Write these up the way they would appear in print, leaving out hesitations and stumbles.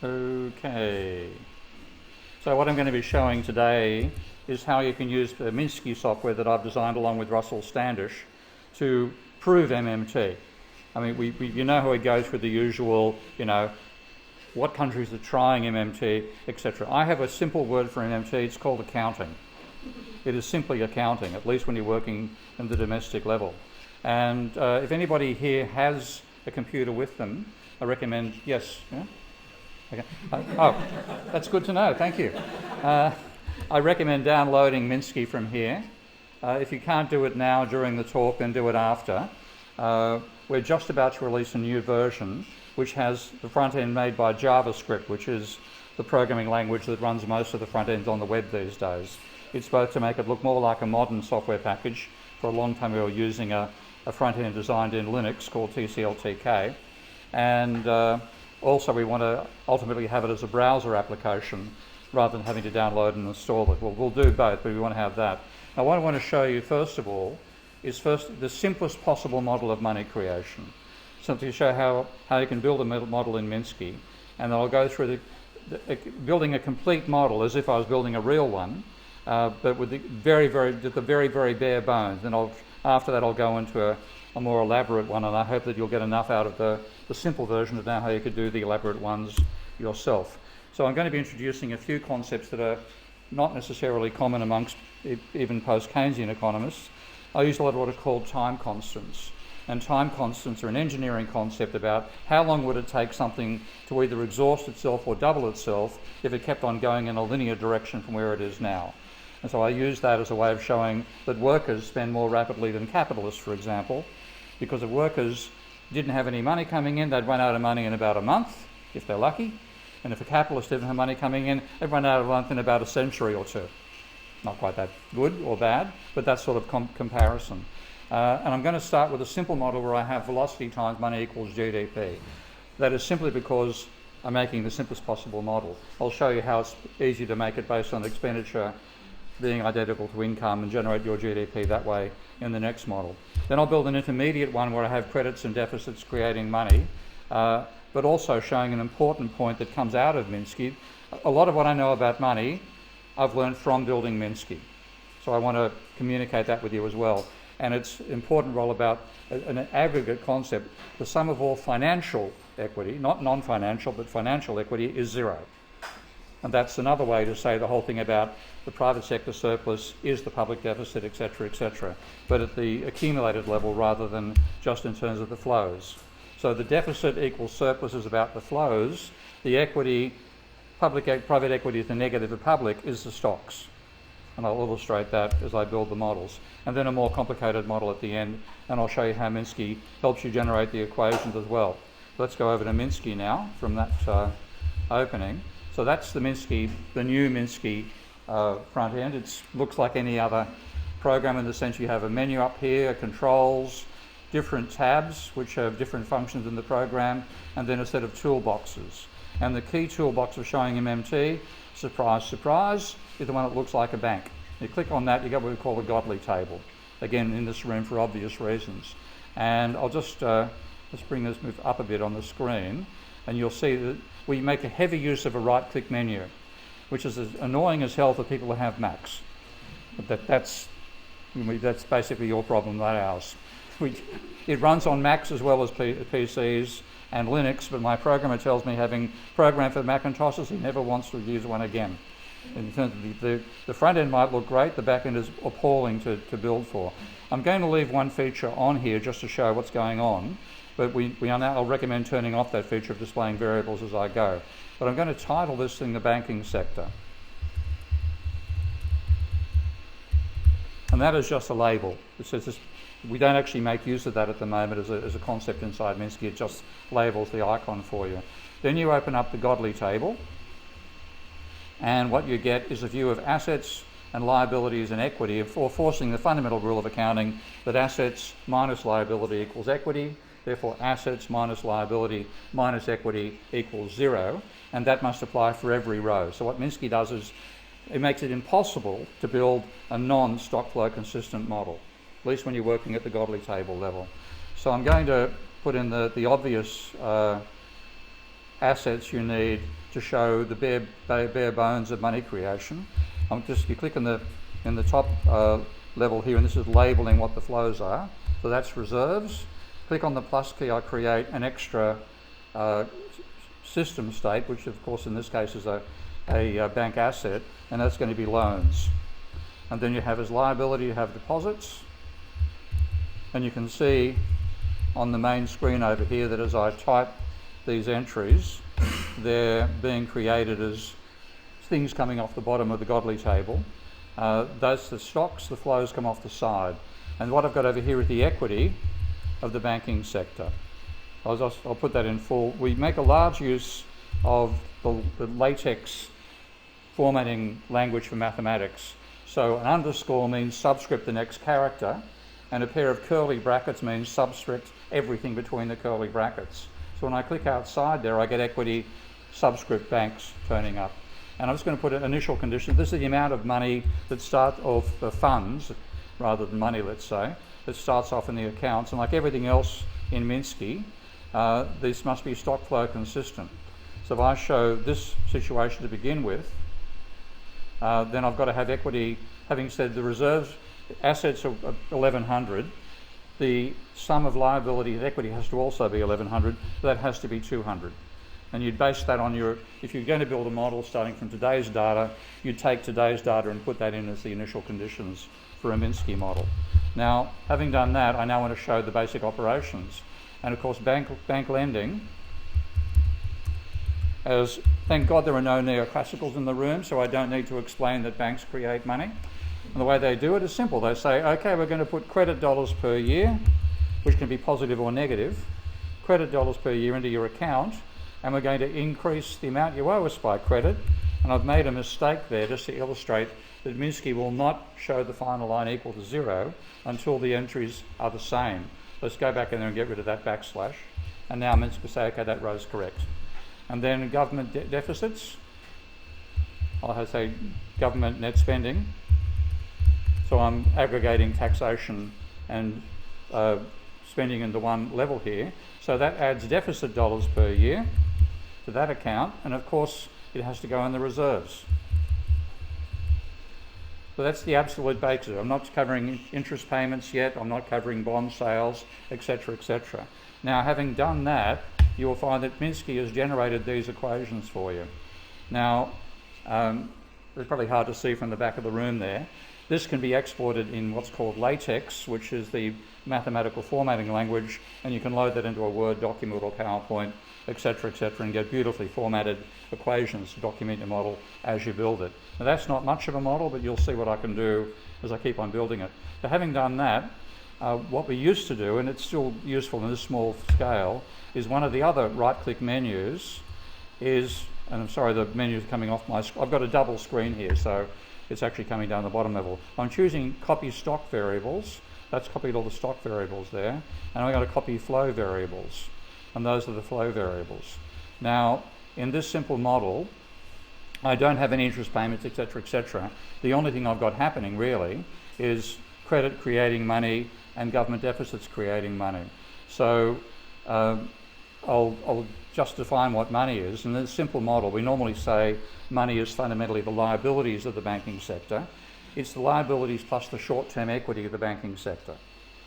Okay. So what I'm going to be showing today is how you can use the Minsky software that I've designed along with Russell Standish to prove MMT. I mean, you know how we go through the usual, what countries are trying MMT, etc. I have a simple word for MMT. It's called accounting. It is simply accounting, at least when you're working in the domestic level. And if anybody here has a computer with them, I recommend, yes? Yeah? Okay. Oh, that's good to know, thank you. I recommend downloading Minsky from here. If you can't do it now during the talk, then do it after. We're just about to release a new version which has the front end made by JavaScript, which is the programming language that runs most of the front ends on the web these days. It's supposed to make it look more like a modern software package. For a long time we were using a front end designed in Linux called TCLTK. And also we want to ultimately have it as a browser application rather than having to download and install it. Well, we'll do both, but we want to have that. Now what I want to show you first of all is the simplest possible model of money creation. So to show how you can build a model in Minsky, and then I'll go through building a complete model as if I was building a real one, but with the very bare bones. And after that I'll go into a more elaborate one, and I hope that you'll get enough out of the simple version to know how you could do the elaborate ones yourself. So I'm going to be introducing a few concepts that are not necessarily common amongst even post-Keynesian economists. I use a lot of what are called time constants. And time constants are an engineering concept about how long would it take something to either exhaust itself or double itself if it kept on going in a linear direction from where it is now. And so I use that as a way of showing that workers spend more rapidly than capitalists, for example, because if workers didn't have any money coming in, they'd run out of money in about a month, if they're lucky. And if a capitalist didn't have money coming in, they'd run out of money in about a century or two. Not quite that good or bad, but that sort of comparison. And I'm going to start with a simple model where I have velocity times money equals GDP. That is simply because I'm making the simplest possible model. I'll show you how it's easy to make it based on expenditure being identical to income and generate your GDP that way in the next model. Then I'll build an intermediate one where I have credits and deficits creating money, but also showing an important point that comes out of Minsky. A lot of what I know about money I've learned from building Minsky. So I want to communicate that with you as well. And its important role about an aggregate concept. The sum of all financial equity, not non-financial, but financial equity, is zero. And that's another way to say the whole thing about the private sector surplus is the public deficit, etc., but at the accumulated level rather than just in terms of the flows. So the deficit equals surplus is about the flows. The equity, private equity is the negative, the public is the stocks. And I'll illustrate that as I build the models. And then a more complicated model at the end, and I'll show you how Minsky helps you generate the equations as well. Let's go over to Minsky now from that opening. So that's the Minsky, the new Minsky front end. It looks like any other program in the sense you have a menu up here, controls, different tabs which have different functions in the program, and then a set of toolboxes. And the key toolbox of showing MMT, surprise, surprise, is the one that looks like a bank. You click on that, you get what we call a godly table. Again, in this room for obvious reasons. And I'll just, let's bring this move up a bit on the screen, and you'll see that we make a heavy use of a right-click menu, which is as annoying as hell for people who have Macs. But that's basically your problem, not ours. It runs on Macs as well as PCs and Linux, but my programmer tells me, having programmed for Macintoshes, he never wants to use one again. In terms of the front end might look great, the back end is appalling to build for. I'm going to leave one feature on here just to show what's going on, but I'll recommend turning off that feature of displaying variables as I go. But I'm going to title this thing the banking sector. And that is just a label. It says this. We don't actually make use of that at the moment as a concept inside Minsky. It just labels the icon for you. Then you open up the godly table, and what you get is a view of assets and liabilities and equity, for forcing the fundamental rule of accounting that assets minus liability equals equity. Therefore, assets minus liability minus equity equals zero, and that must apply for every row. So what Minsky does is it makes it impossible to build a non-stock flow consistent model, at least when you're working at the godly table level. So I'm going to put in the obvious assets you need to show the bare bones of money creation. You click in the top level here, and this is labelling what the flows are. So that's reserves. Click on the plus key, I create an extra system state, which of course in this case is a bank asset, and that's going to be loans. And then you have as liability, you have deposits. And you can see on the main screen over here that as I type these entries, they're being created as things coming off the bottom of the Godley table. Those the stocks, the flows come off the side. And what I've got over here is the equity of the banking sector. I'll put that in full. We make a large use of the latex formatting language for mathematics. So an underscore means subscript the next character, and a pair of curly brackets means subscript everything between the curly brackets. So when I click outside there, I get equity subscript banks turning up. And I'm just going to put an initial condition. This is the amount of money that starts off the funds, rather than money, let's say, that starts off in the accounts. And like everything else in Minsky, this must be stock flow consistent. So if I show this situation to begin with, then I've got to have equity. Having said the reserves, assets are 1,100, the sum of liability and equity has to also be 1,100, so that has to be 200. And you'd base that on if you're going to build a model starting from today's data, you'd take today's data and put that in as the initial conditions for a Minsky model. Now, having done that, I now want to show the basic operations. And of course, bank lending, as thank God there are no neoclassicals in the room, so I don't need to explain that banks create money. And the way they do it is simple. They say, okay, we're going to put credit dollars per year, which can be positive or negative, credit dollars per year into your account, and we're going to increase the amount you owe us by credit. And I've made a mistake there just to illustrate that Minsky will not show the final line equal to 0 until the entries are the same. Let's go back in there and get rid of that backslash. And now Minsky will say, okay, that row's correct. And then government deficits, I'll have to say government net spending. So I'm aggregating taxation and spending into one level here. So that adds deficit dollars per year to that account, and of course it has to go in the reserves. So that's the absolute basis. I'm not covering interest payments yet, I'm not covering bond sales, etc., etc. Now, having done that, you will find that Minsky has generated these equations for you. Now, it's probably hard to see from the back of the room there. This can be exported in what's called latex, which is the mathematical formatting language, and you can load that into a Word document or PowerPoint, etc., and get beautifully formatted equations to document your model as you build it. Now, that's not much of a model, but you'll see what I can do as I keep on building it. So having done that, what we used to do, and it's still useful in this small scale, is one of the other right-click menus is, and I'm sorry, the menu's coming off my screen. I've got a double screen here, so it's actually coming down the bottom level. I'm choosing copy stock variables. That's copied all the stock variables there. And I'm going to copy flow variables. And those are the flow variables. Now, in this simple model, I don't have any interest payments, etc., etc. The only thing I've got happening, really, is credit creating money and government deficits creating money. So I'll just define what money is. In this simple model, we normally say money is fundamentally the liabilities of the banking sector. It's the liabilities plus the short-term equity of the banking sector,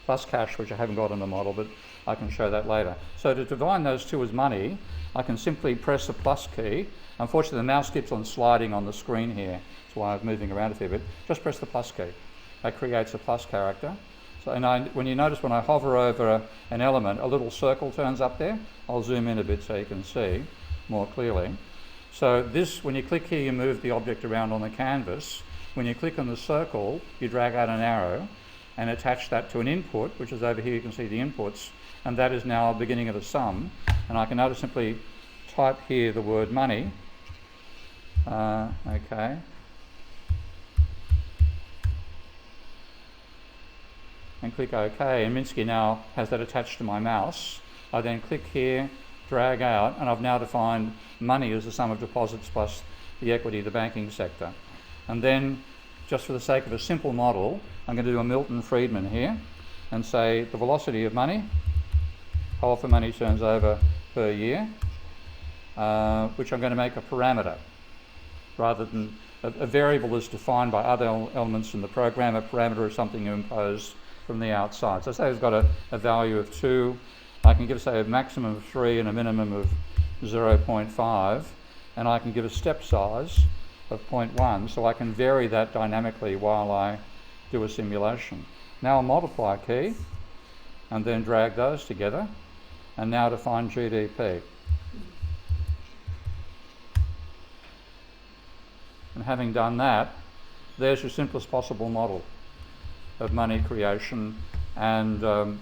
plus cash, which I haven't got in the model, but I can show that later. So to define those two as money, I can simply press the plus key. Unfortunately, the mouse keeps on sliding on the screen here. That's why I'm moving around a fair bit. Just press the plus key. That creates a plus character. So, when you notice when I hover over an element, a little circle turns up there. I'll zoom in a bit so you can see more clearly. So this, when you click here, you move the object around on the canvas. When you click on the circle, you drag out an arrow and attach that to an input, which is over here. You can see the inputs, and that is now the beginning of the sum. And I can now just simply type here the word money. Okay. And click OK, and Minsky now has that attached to my mouse. I then click here, drag out, and I've now defined money as the sum of deposits plus the equity of the banking sector. And then, just for the sake of a simple model, I'm going to do a Milton Friedman here and say the velocity of money, how often money turns over per year, which I'm going to make a parameter rather than a variable is defined by other elements in the program. A parameter is something you impose from the outside. So say it's got a value of 2. I can give, say, a maximum of 3 and a minimum of 0.5, and I can give a step size of 0.1, so I can vary that dynamically while I do a simulation. Now I'll multiply key and then drag those together, and now to find GDP. And having done that, there's your simplest possible model of money creation and how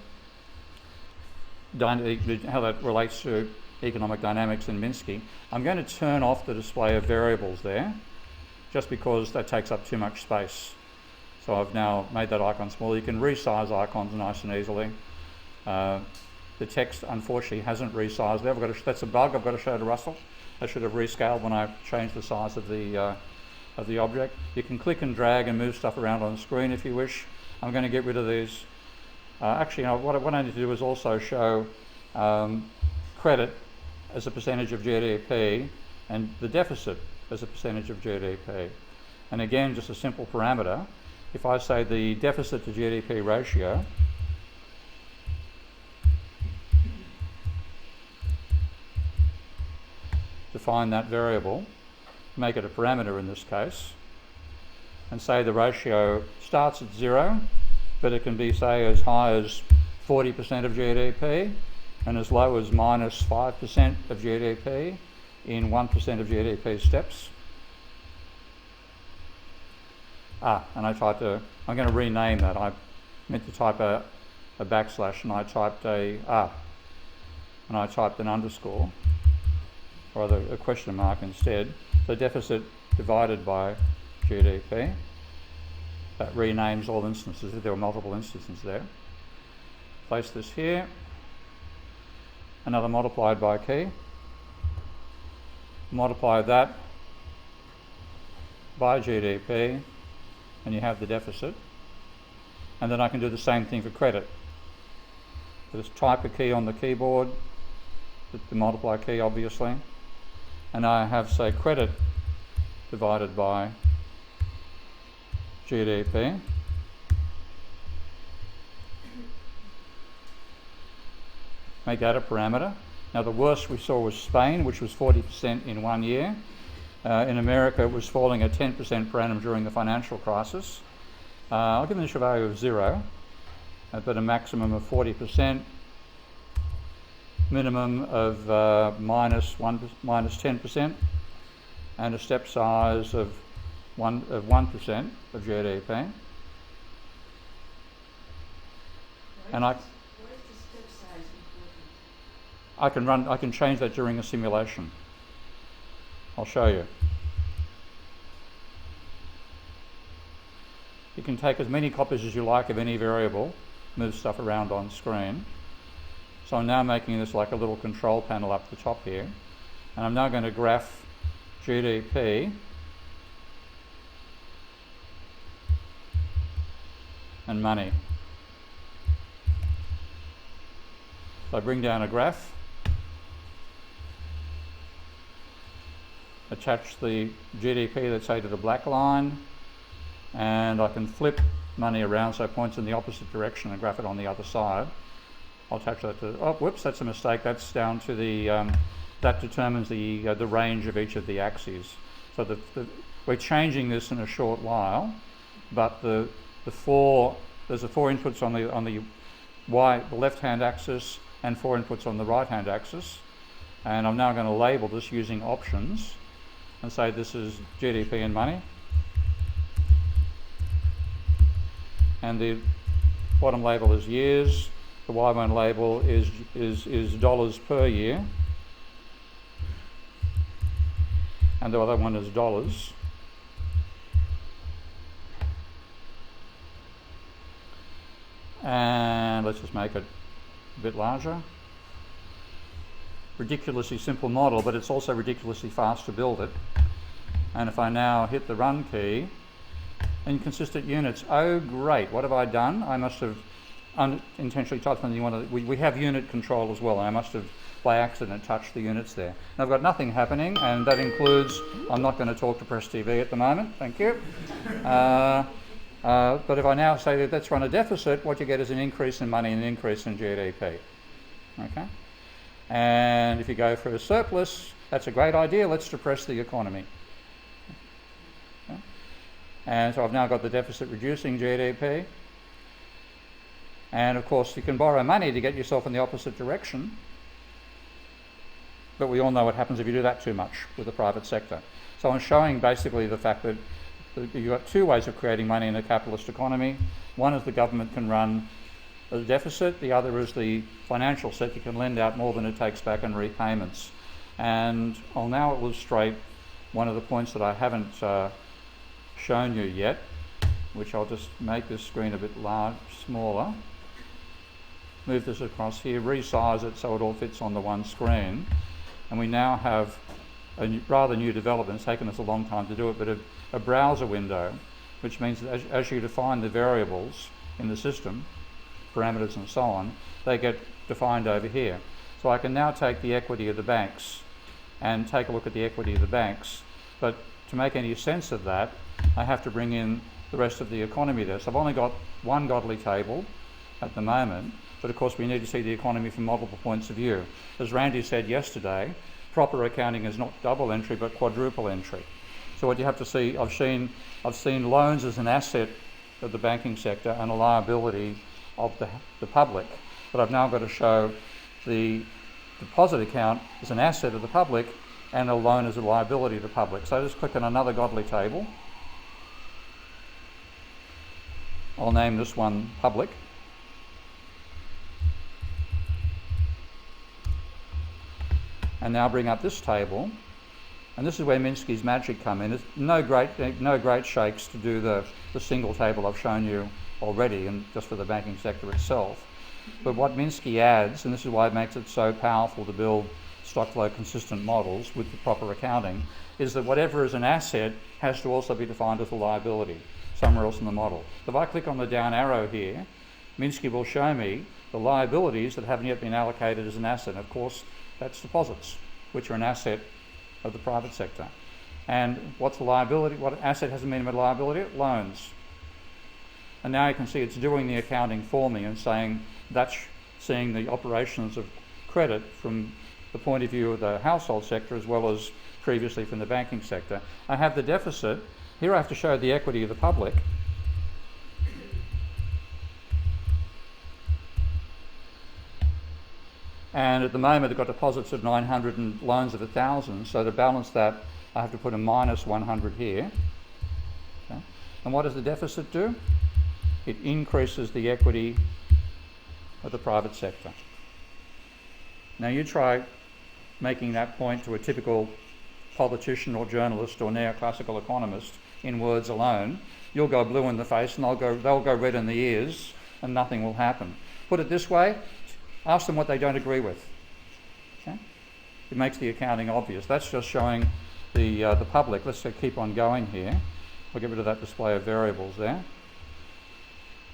that relates to economic dynamics in Minsky. I'm going to turn off the display of variables there, just because that takes up too much space. So I've now made that icon small. You can resize icons nice and easily. The text, unfortunately, hasn't resized there. That's a bug I've got to show to Russell. I should have rescaled when I changed the size of the object. You can click and drag and move stuff around on the screen if you wish. I'm going to get rid of these. Actually, what I need to do is also show credit as a percentage of GDP and the deficit as a percentage of GDP. And again, just a simple parameter. If I say the deficit to GDP ratio define that variable, make it a parameter in this case, and say the ratio starts at 0, but it can be, say, as high as 40% of GDP and as low as minus 5% of GDP in 1% of GDP steps. And I'm going to rename that. I meant to type a backslash and I typed and I typed an underscore, or a question mark instead. So deficit divided by GDP. That renames all instances, if there were multiple instances there. Place this here. Another multiplied by key. Multiply that by GDP, and you have the deficit. And then I can do the same thing for credit. Just type a key on the keyboard, the multiply key obviously, and I have, say, credit divided by GDP. Make that a parameter. Now the worst we saw was Spain, which was 40% in 1 year. In America it was falling at 10% per annum during the financial crisis. I'll give them a value of 0, but a maximum of 40%, minimum of minus 10%, and a step size of 1% of GDP. And I can change that during a simulation. I'll show you. You can take as many copies as you like of any variable, move stuff around on screen. So I'm now making this like a little control panel up the top here, and I'm now going to graph GDP and money. So I bring down a graph, attach the GDP, let's say, to the black line, and I can flip money around so it points in the opposite direction and graph it on the other side. I'll attach that to, oh, whoops, that's a mistake. That's down to the, that determines the range of each of the axes. So we're changing this in a short while, but there's the 4 inputs on the left-hand axis and 4 inputs on the right-hand axis. And I'm now going to label this using options and say this is GDP and money. And the bottom label is years. The Y1 label is dollars per year. And the other one is dollars. And let's just make it a bit larger. Ridiculously simple model, but it's also ridiculously fast to build it. And if I now hit the run key, inconsistent units, oh great, what have I done? I must have unintentionally typed something. We have unit control as well, and I must have by accident touched the units there. And I've got nothing happening, and that includes, I'm not going to talk to Press TV at the moment, thank you. But if I now say that let's run a deficit, what you get is an increase in money and an increase in GDP. Okay? And if you go for a surplus, that's a great idea, let's depress the economy. Okay? And so I've now got the deficit reducing GDP. And of course you can borrow money to get yourself in the opposite direction. But we all know what happens if you do that too much with the private sector. So I'm showing basically the fact that you've got two ways of creating money in a capitalist economy. One is the government can run a deficit, the other is the financial sector can lend out more than it takes back in repayments. And I'll now illustrate one of the points that I haven't shown you yet, which I'll just make this screen a bit smaller. Move this across here, resize it so it all fits on the one screen. And we now have a rather new development. It's taken us a long time to do it, but a browser window, which means that as you define the variables in the system, parameters and so on, they get defined over here. So I can now take the equity of the banks and take a look at the equity of the banks, but to make any sense of that, I have to bring in the rest of the economy there. So I've only got one godly table at the moment, but of course we need to see the economy from multiple points of view. As Randy said yesterday, proper accounting is not double entry but quadruple entry. So what you have to see, I've seen loans as an asset of the banking sector and a liability of the public, but I've now got to show the deposit account as an asset of the public and a loan as a liability of the public. So I just click on another godly table. I'll name this one public. And now bring up this table, and this is where Minsky's magic come in. It's no great shakes to do the single table I've shown you already, and just for the banking sector itself. But what Minsky adds, and this is why it makes it so powerful to build stock flow consistent models with the proper accounting, is that whatever is an asset has to also be defined as a liability somewhere else in the model. So if I click on the down arrow here, Minsky will show me the liabilities that haven't yet been allocated as an asset. Of course, that's deposits, which are an asset of the private sector. And what's the liability? What asset hasn't been made a liability? Loans. And now you can see it's doing the accounting for me and saying that's seeing the operations of credit from the point of view of the household sector as well as previously from the banking sector. I have the deficit. Here I have to show the equity of the public. And at the moment I've got deposits of 900 and loans of 1,000, so to balance that I have to put a minus 100 here. Okay. And what does the deficit do? It increases the equity of the private sector. Now you try making that point to a typical politician or journalist or neoclassical economist in words alone, you'll go blue in the face and they'll go red in the ears and nothing will happen. Put it this way, ask them what they don't agree with. Okay? It makes the accounting obvious. That's just showing the public. Let's keep on going here. I'll get rid of that display of variables there.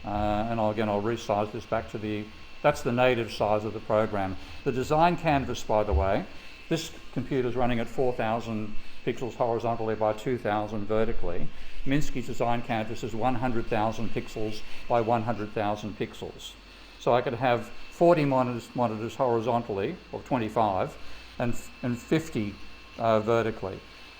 And I'll resize this back to that's the native size of the program. The design canvas, by the way, this computer's running at 4,000 pixels horizontally by 2,000 vertically. Minsky's design canvas is 100,000 pixels by 100,000 pixels. So I could have 40 monitors horizontally, or 25, and 50 vertically.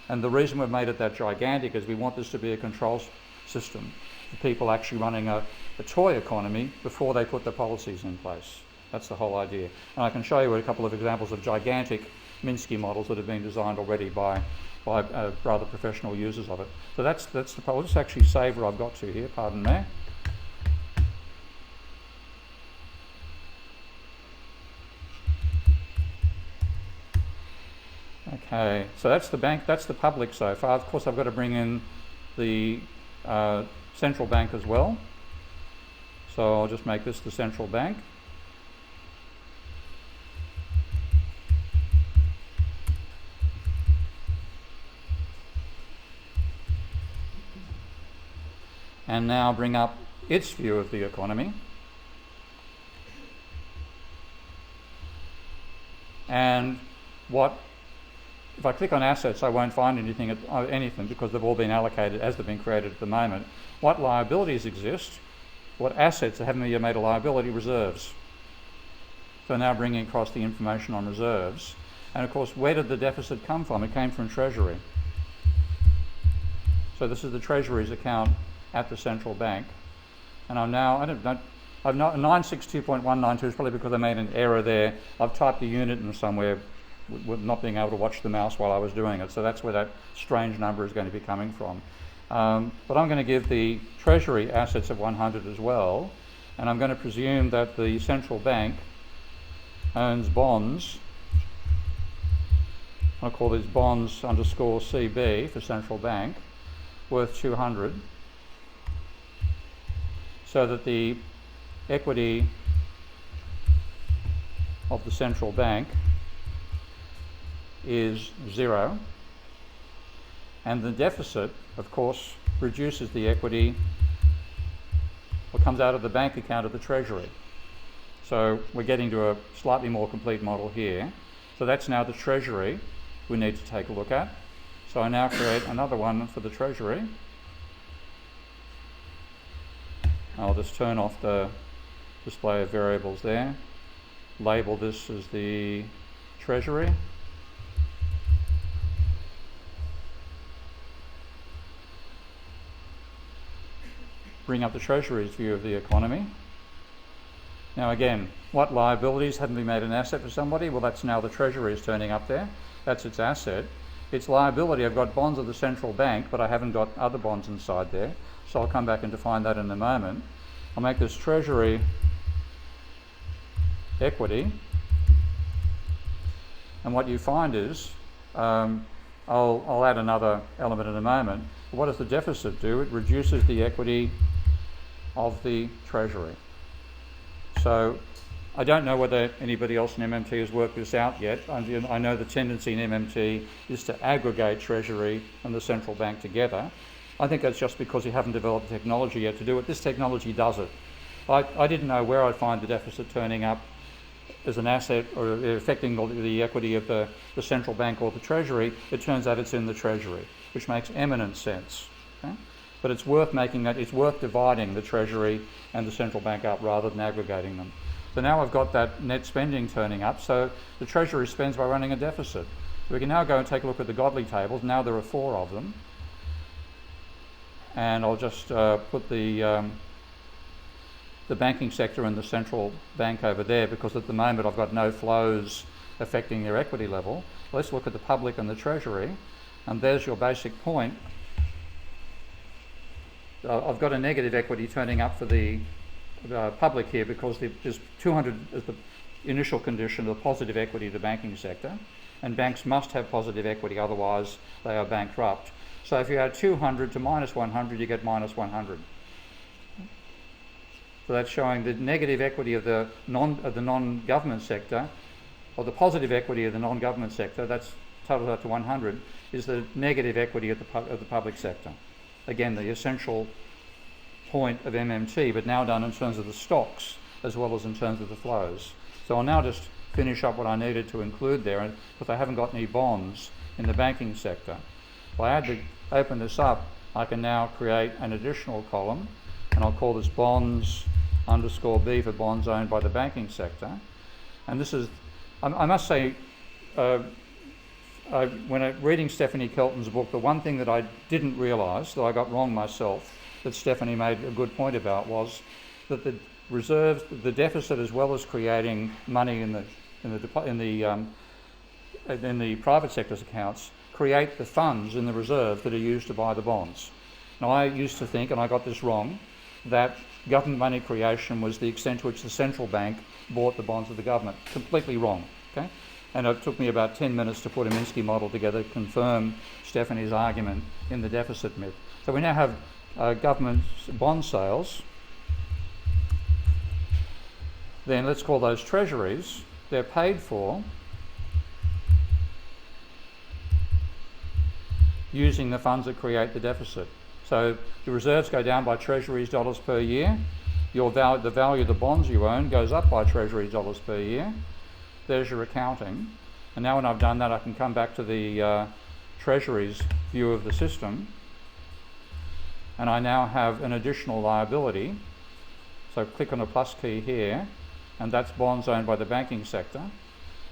And the reason we've made it that gigantic is we want this to be a control system for people actually running a toy economy before they put the policies in place. That's the whole idea. And I can show you a couple of examples of gigantic Minsky models that have been designed already by rather professional users of it. So that's the I'll just actually save where I've got to here, pardon me. Okay, so that's the bank, that's the public so far. Of course I've got to bring in the central bank as well. So I'll just make this the central bank. And now bring up its view of the economy. And if I click on assets, I won't find anything because they've all been allocated as they've been created at the moment. What liabilities exist? What assets haven't yet made a liability? Reserves. So now bringing across the information on reserves. And of course, where did the deficit come from? It came from Treasury. So this is the Treasury's account at the central bank. And I'm now, 962.192 is probably because I made an error there. I've typed the unit in somewhere with not being able to watch the mouse while I was doing it. So that's where that strange number is going to be coming from. But I'm going to give the Treasury assets of 100 as well. And I'm going to presume that the central bank owns bonds. I'll call these bonds underscore CB for central bank, worth 200. So that the equity of the central bank is 0, and the deficit, of course, reduces the equity or comes out of the bank account of the Treasury. So we're getting to a slightly more complete model here. So that's now the Treasury we need to take a look at. So I now create another one for the Treasury. I'll just turn off the display of variables there. Label this as the Treasury. Bring up the Treasury's view of the economy. Now again, what liabilities haven't been made an asset for somebody? Well, that's now the Treasury is turning up there. That's its asset. Its liability, I've got bonds of the central bank, but I haven't got other bonds inside there. So I'll come back and define that in a moment. I'll make this Treasury equity. And what you find is, I'll add another element in a moment. What does the deficit do? It reduces the equity of the Treasury. So I don't know whether anybody else in MMT has worked this out yet. I know the tendency in MMT is to aggregate Treasury and the central bank together. I think that's just because you haven't developed the technology yet to do it. This technology does it. I didn't know where I'd find the deficit turning up as an asset or affecting the equity of the central bank or the Treasury. It turns out it's in the Treasury, which makes eminent sense. Okay? But it's worth dividing the Treasury and the central bank up rather than aggregating them. So now I've got that net spending turning up. So the Treasury spends by running a deficit. We can now go and take a look at the Godley tables. Now there are 4 of them. And I'll just put the banking sector and the central bank over there because at the moment I've got no flows affecting their equity level. Let's look at the public and the Treasury. And there's your basic point. I've got a negative equity turning up for the public here because there's 200 as the initial condition of the positive equity of the banking sector, and banks must have positive equity, otherwise they are bankrupt. So if you add 200 to minus 100, you get minus 100. So that's showing the negative equity of the non-government sector, or the positive equity of the non-government sector, that's totaled up to 100, is the negative equity of the public sector. Again, the essential point of MMT, but now done in terms of the stocks as well as in terms of the flows. So I'll now just finish up what I needed to include there, because I haven't got any bonds in the banking sector. If I open this up, I can now create an additional column, and I'll call this bonds underscore B for bonds owned by the banking sector. And this is, I must say, when reading Stephanie Kelton's book, the one thing that I didn't realise, that I got wrong myself, that Stephanie made a good point about, was that the reserves, the deficit, as well as creating money in the private sector's accounts, create the funds in the reserve that are used to buy the bonds. Now, I used to think, and I got this wrong, that government money creation was the extent to which the central bank bought the bonds of the government. Completely wrong. Okay? And it took me about 10 minutes to put a Minsky model together to confirm Stephanie's argument in the deficit myth. So we now have government bond sales. Then let's call those treasuries. They're paid for using the funds that create the deficit. So the reserves go down by treasuries dollars per year. The value of the bonds you own goes up by treasuries dollars per year. there's your accounting. And now when I've done that, I can come back to the Treasury's view of the system, and I now have an additional liability. So click on the plus key here, and that's bonds owned by the banking sector.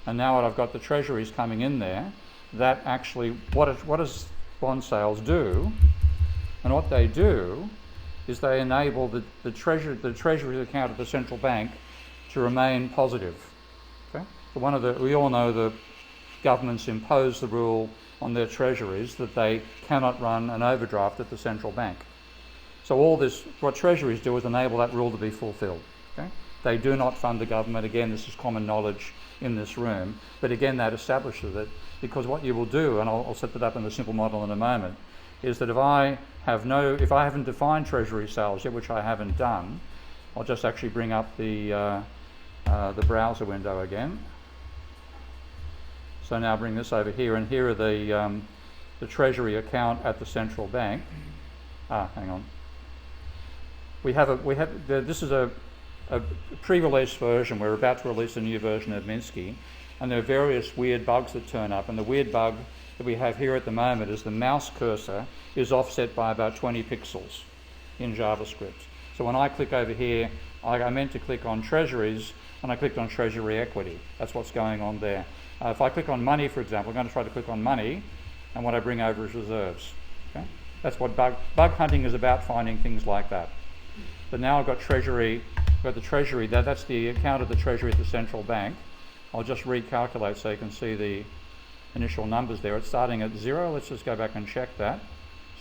And now that I've got the Treasuries coming in there, that actually, what does bond sales do? And what they do is they enable the Treasury account of the central bank to remain positive. Okay? So we all know the governments impose the rule on their treasuries that they cannot run an overdraft at the central bank. So all this, what treasuries do is enable that rule to be fulfilled. Okay? They do not fund the government. Again, this is common knowledge in this room, but again that establishes it, because what you will do, and I'll set that up in the simple model in a moment, is that if I haven't defined treasury sales yet, which I haven't done, I'll just actually bring up the browser window again. So now bring this over here, and here are the treasury account at the central bank. Hang on. This is a pre-release version. We're about to release a new version of Minsky, and there are various weird bugs that turn up. And the weird bug that we have here at the moment is the mouse cursor is offset by about 20 pixels in JavaScript. So when I click over here, I meant to click on treasuries, and I clicked on treasury equity. That's what's going on there. If I click on money, for example, I'm going to try to click on money, and what I bring over is reserves. Okay? That's what bug hunting is about, finding things like that. But now I've got treasury, the treasury, that's the account of the treasury at the central bank. I'll just recalculate so you can see the initial numbers there. It's starting at 0. Let's just go back and check that.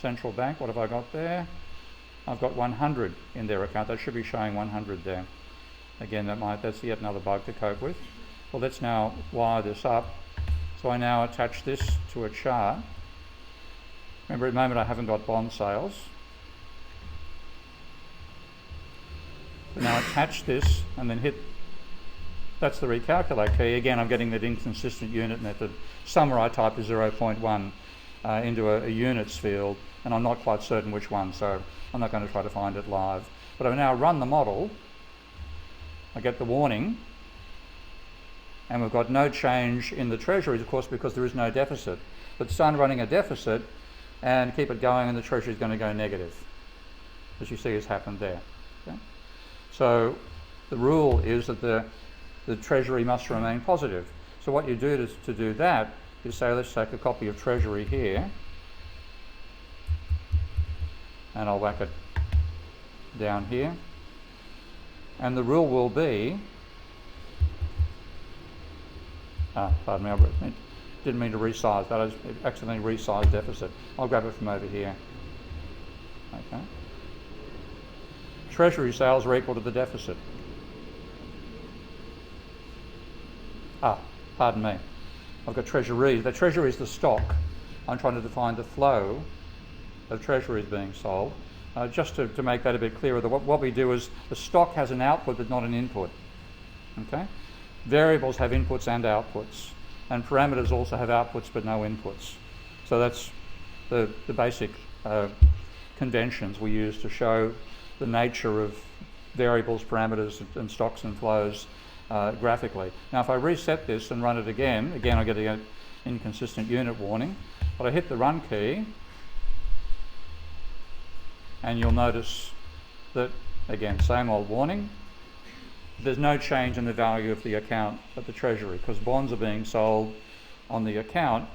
Central bank, what have I got there? I've got 100 in their account. That should be showing 100 there. Again, that's yet another bug to cope with. Well, let's now wire this up. So I now attach this to a chart. Remember, at the moment I haven't got bond sales. So now attach this and then hit, that's the recalculate key. Again, I'm getting that inconsistent unit method. Somewhere I typed a 0.1 into a units field, and I'm not quite certain which one, so I'm not going to try to find it live. But I now run the model. I get the warning, and we've got no change in the treasuries, of course, because there is no deficit. But start running a deficit and keep it going, and the treasury is going to go negative, as you see has happened there. Okay? So the rule is that the treasury must remain positive. So what you do to do that is say, let's take a copy of treasury here, and I'll whack it down here. And the rule will be, pardon me, I didn't mean to resize that. I accidentally resized deficit. I'll grab it from over here. Okay. Treasury sales are equal to the deficit. Pardon me. I've got treasuries. The treasury is the stock. I'm trying to define the flow of treasuries being sold. Just to make that a bit clearer, what we do is the stock has an output but not an input. Okay? Variables have inputs and outputs, and parameters also have outputs but no inputs. So that's the basic conventions we use to show the nature of variables, parameters, and stocks and flows graphically. Now if I reset this and run it again I get an inconsistent unit warning, but I hit the run key, and you'll notice that, again, same old warning. There's no change in the value of the account at the treasury because bonds are being sold on the account,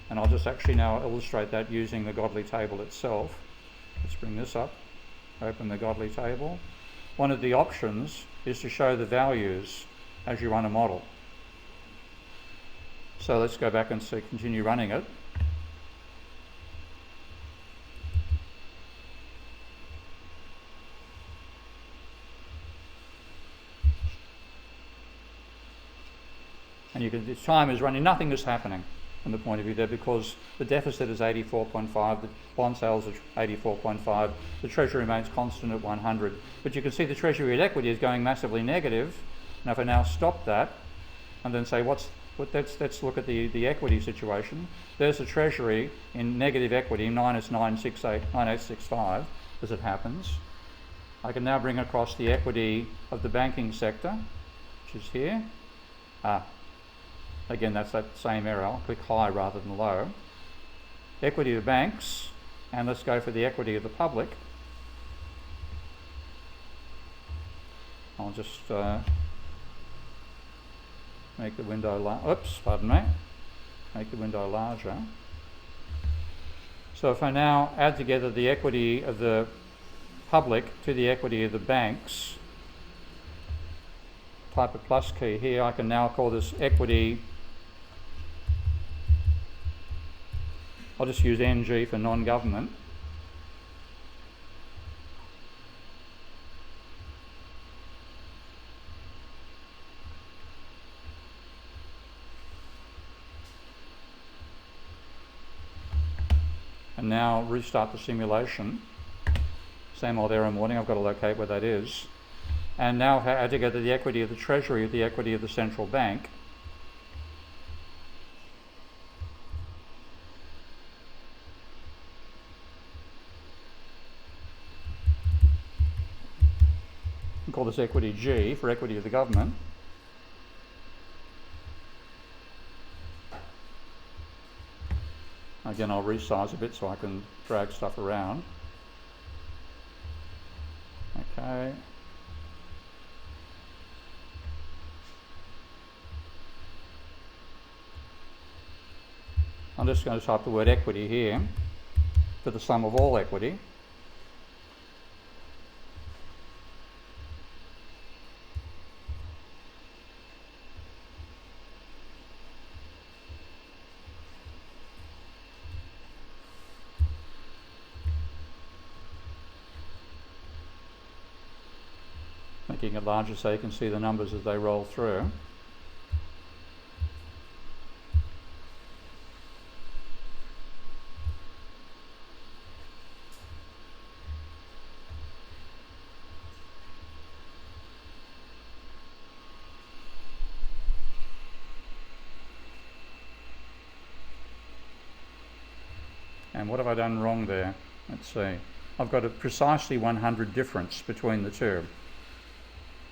and I'll just actually now illustrate that using the Godly table itself. Let's bring this up, open the Godly table. One of the options is to show the values as you run a model. So let's go back and continue running it. And you can, the time is running, nothing is happening from the point of view there because the deficit is 84.5, the bond sales are 84.5, the treasury remains constant at 100. But you can see the treasury at equity is going massively negative. Now if I now stop that and then say let's look at the equity situation. There's the treasury in negative equity, minus 9865 as it happens. I can now bring across the equity of the banking sector, which is here. Again, that's that same error. I'll click high rather than low. Equity of banks, and let's go for the equity of the public. I'll just make the window make the window larger. So if I now add together the equity of the public to the equity of the banks, type a plus key here, I can now call this equity. I'll just use NG for non-government. And now restart the simulation. Same old error warning, I've got to locate where that is. And now add together the equity of the Treasury with the equity of the central bank. We'll call this equity G for equity of the government. Again, I'll resize a bit so I can drag stuff around. Okay. I'm just going to type the word equity here for the sum of all equity. Making it larger so you can see the numbers as they roll through. And what have I done wrong there? Let's see. I've got a precisely 100 difference between the two.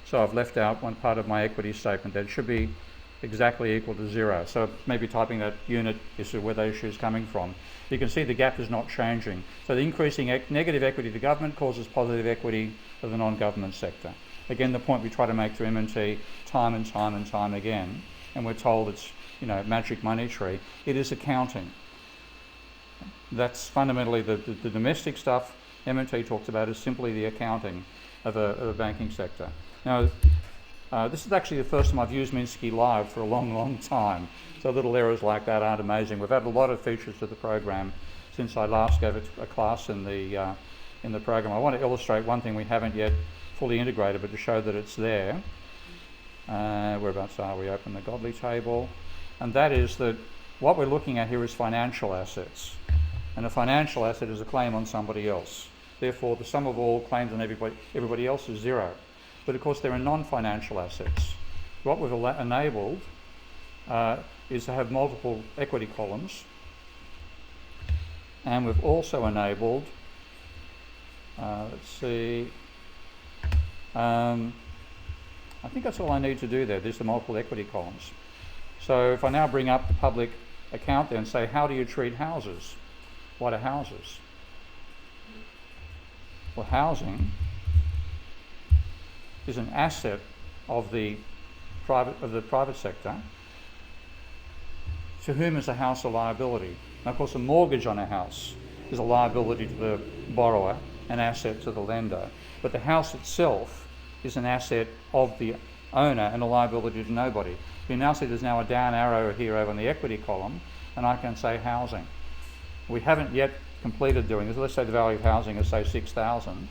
So I've left out one part of my equity statement that should be exactly equal to 0. So maybe typing that unit is where the issue is coming from. You can see the gap is not changing. So the increasing negative equity to government causes positive equity of the non-government sector. Again, the point we try to make to MMT time and time and time again, and we're told it's, magic money tree. It is accounting. That's fundamentally the domestic stuff MMT talks about is simply the accounting of a banking sector. Now, this is actually the first time I've used Minsky live for a long, long time. So little errors like that aren't amazing. We've added a lot of features to the program since I last gave it a class in the program. I want to illustrate one thing we haven't yet fully integrated, but to show that it's there. Whereabouts are we? Open the Godly table. And that is that what we're looking at here is financial assets. And a financial asset is a claim on somebody else. Therefore, the sum of all claims on everybody else is 0. But of course, there are non-financial assets. What we've enabled is to have multiple equity columns. And we've also enabled, let's see, I think that's all I need to do there. There's the multiple equity columns. So if I now bring up the public account there and say, how do you treat houses? What are houses? Well, housing is an asset of the private sector. To whom is a house a liability? Now, of course, a mortgage on a house is a liability to the borrower, an asset to the lender. But the house itself is an asset of the owner and a liability to nobody. You now see there's now a down arrow here over in the equity column, and I can say housing. We haven't yet completed doing this. Let's say the value of housing is, say, 6,000.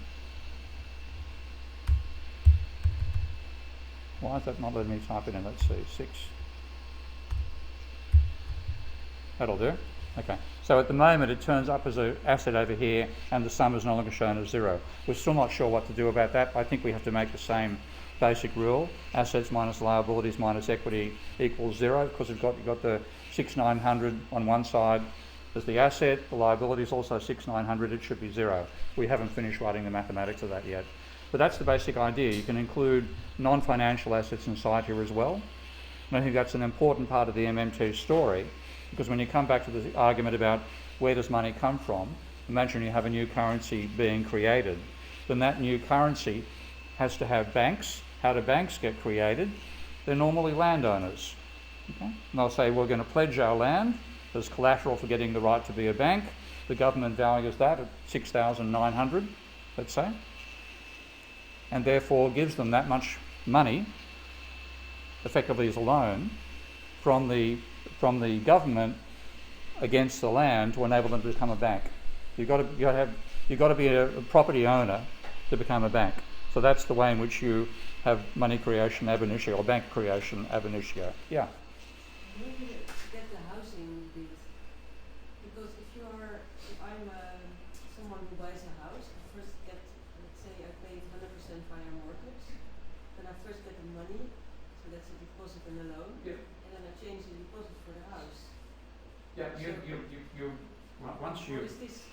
Why is that not letting me type it in? Let's see, 6. That'll do. Okay. So at the moment it turns up as an asset over here and the sum is no longer shown as 0. We're still not sure what to do about that. I think we have to make the same basic rule. Assets minus liabilities minus equity equals 0, because you've got the 6,900 on one side as the asset. The liability is also 6,900. It should be 0. We haven't finished writing the mathematics of that yet. But that's the basic idea. You can include non-financial assets inside here as well. And I think that's an important part of the MMT story, because when you come back to the argument about where does money come from, imagine you have a new currency being created, then that new currency has to have banks. How do banks get created? They're normally landowners. Okay? And they'll say, we're going to pledge our land as collateral for getting the right to be a bank. The government values that at 6,900, let's say, and therefore gives them that much money, effectively as a loan, from the government against the land to enable them to become a bank. You've got to be a property owner to become a bank. So that's the way in which you have money creation ab initio, or bank creation ab initio. Yeah. Maybe to get the housing bit, because if I'm someone who buys a house, I first get, let's say I pay 100% via mortgage, then I first get the money, so that's a deposit and a loan, Yeah. and then I change the deposit for the house. Yeah. So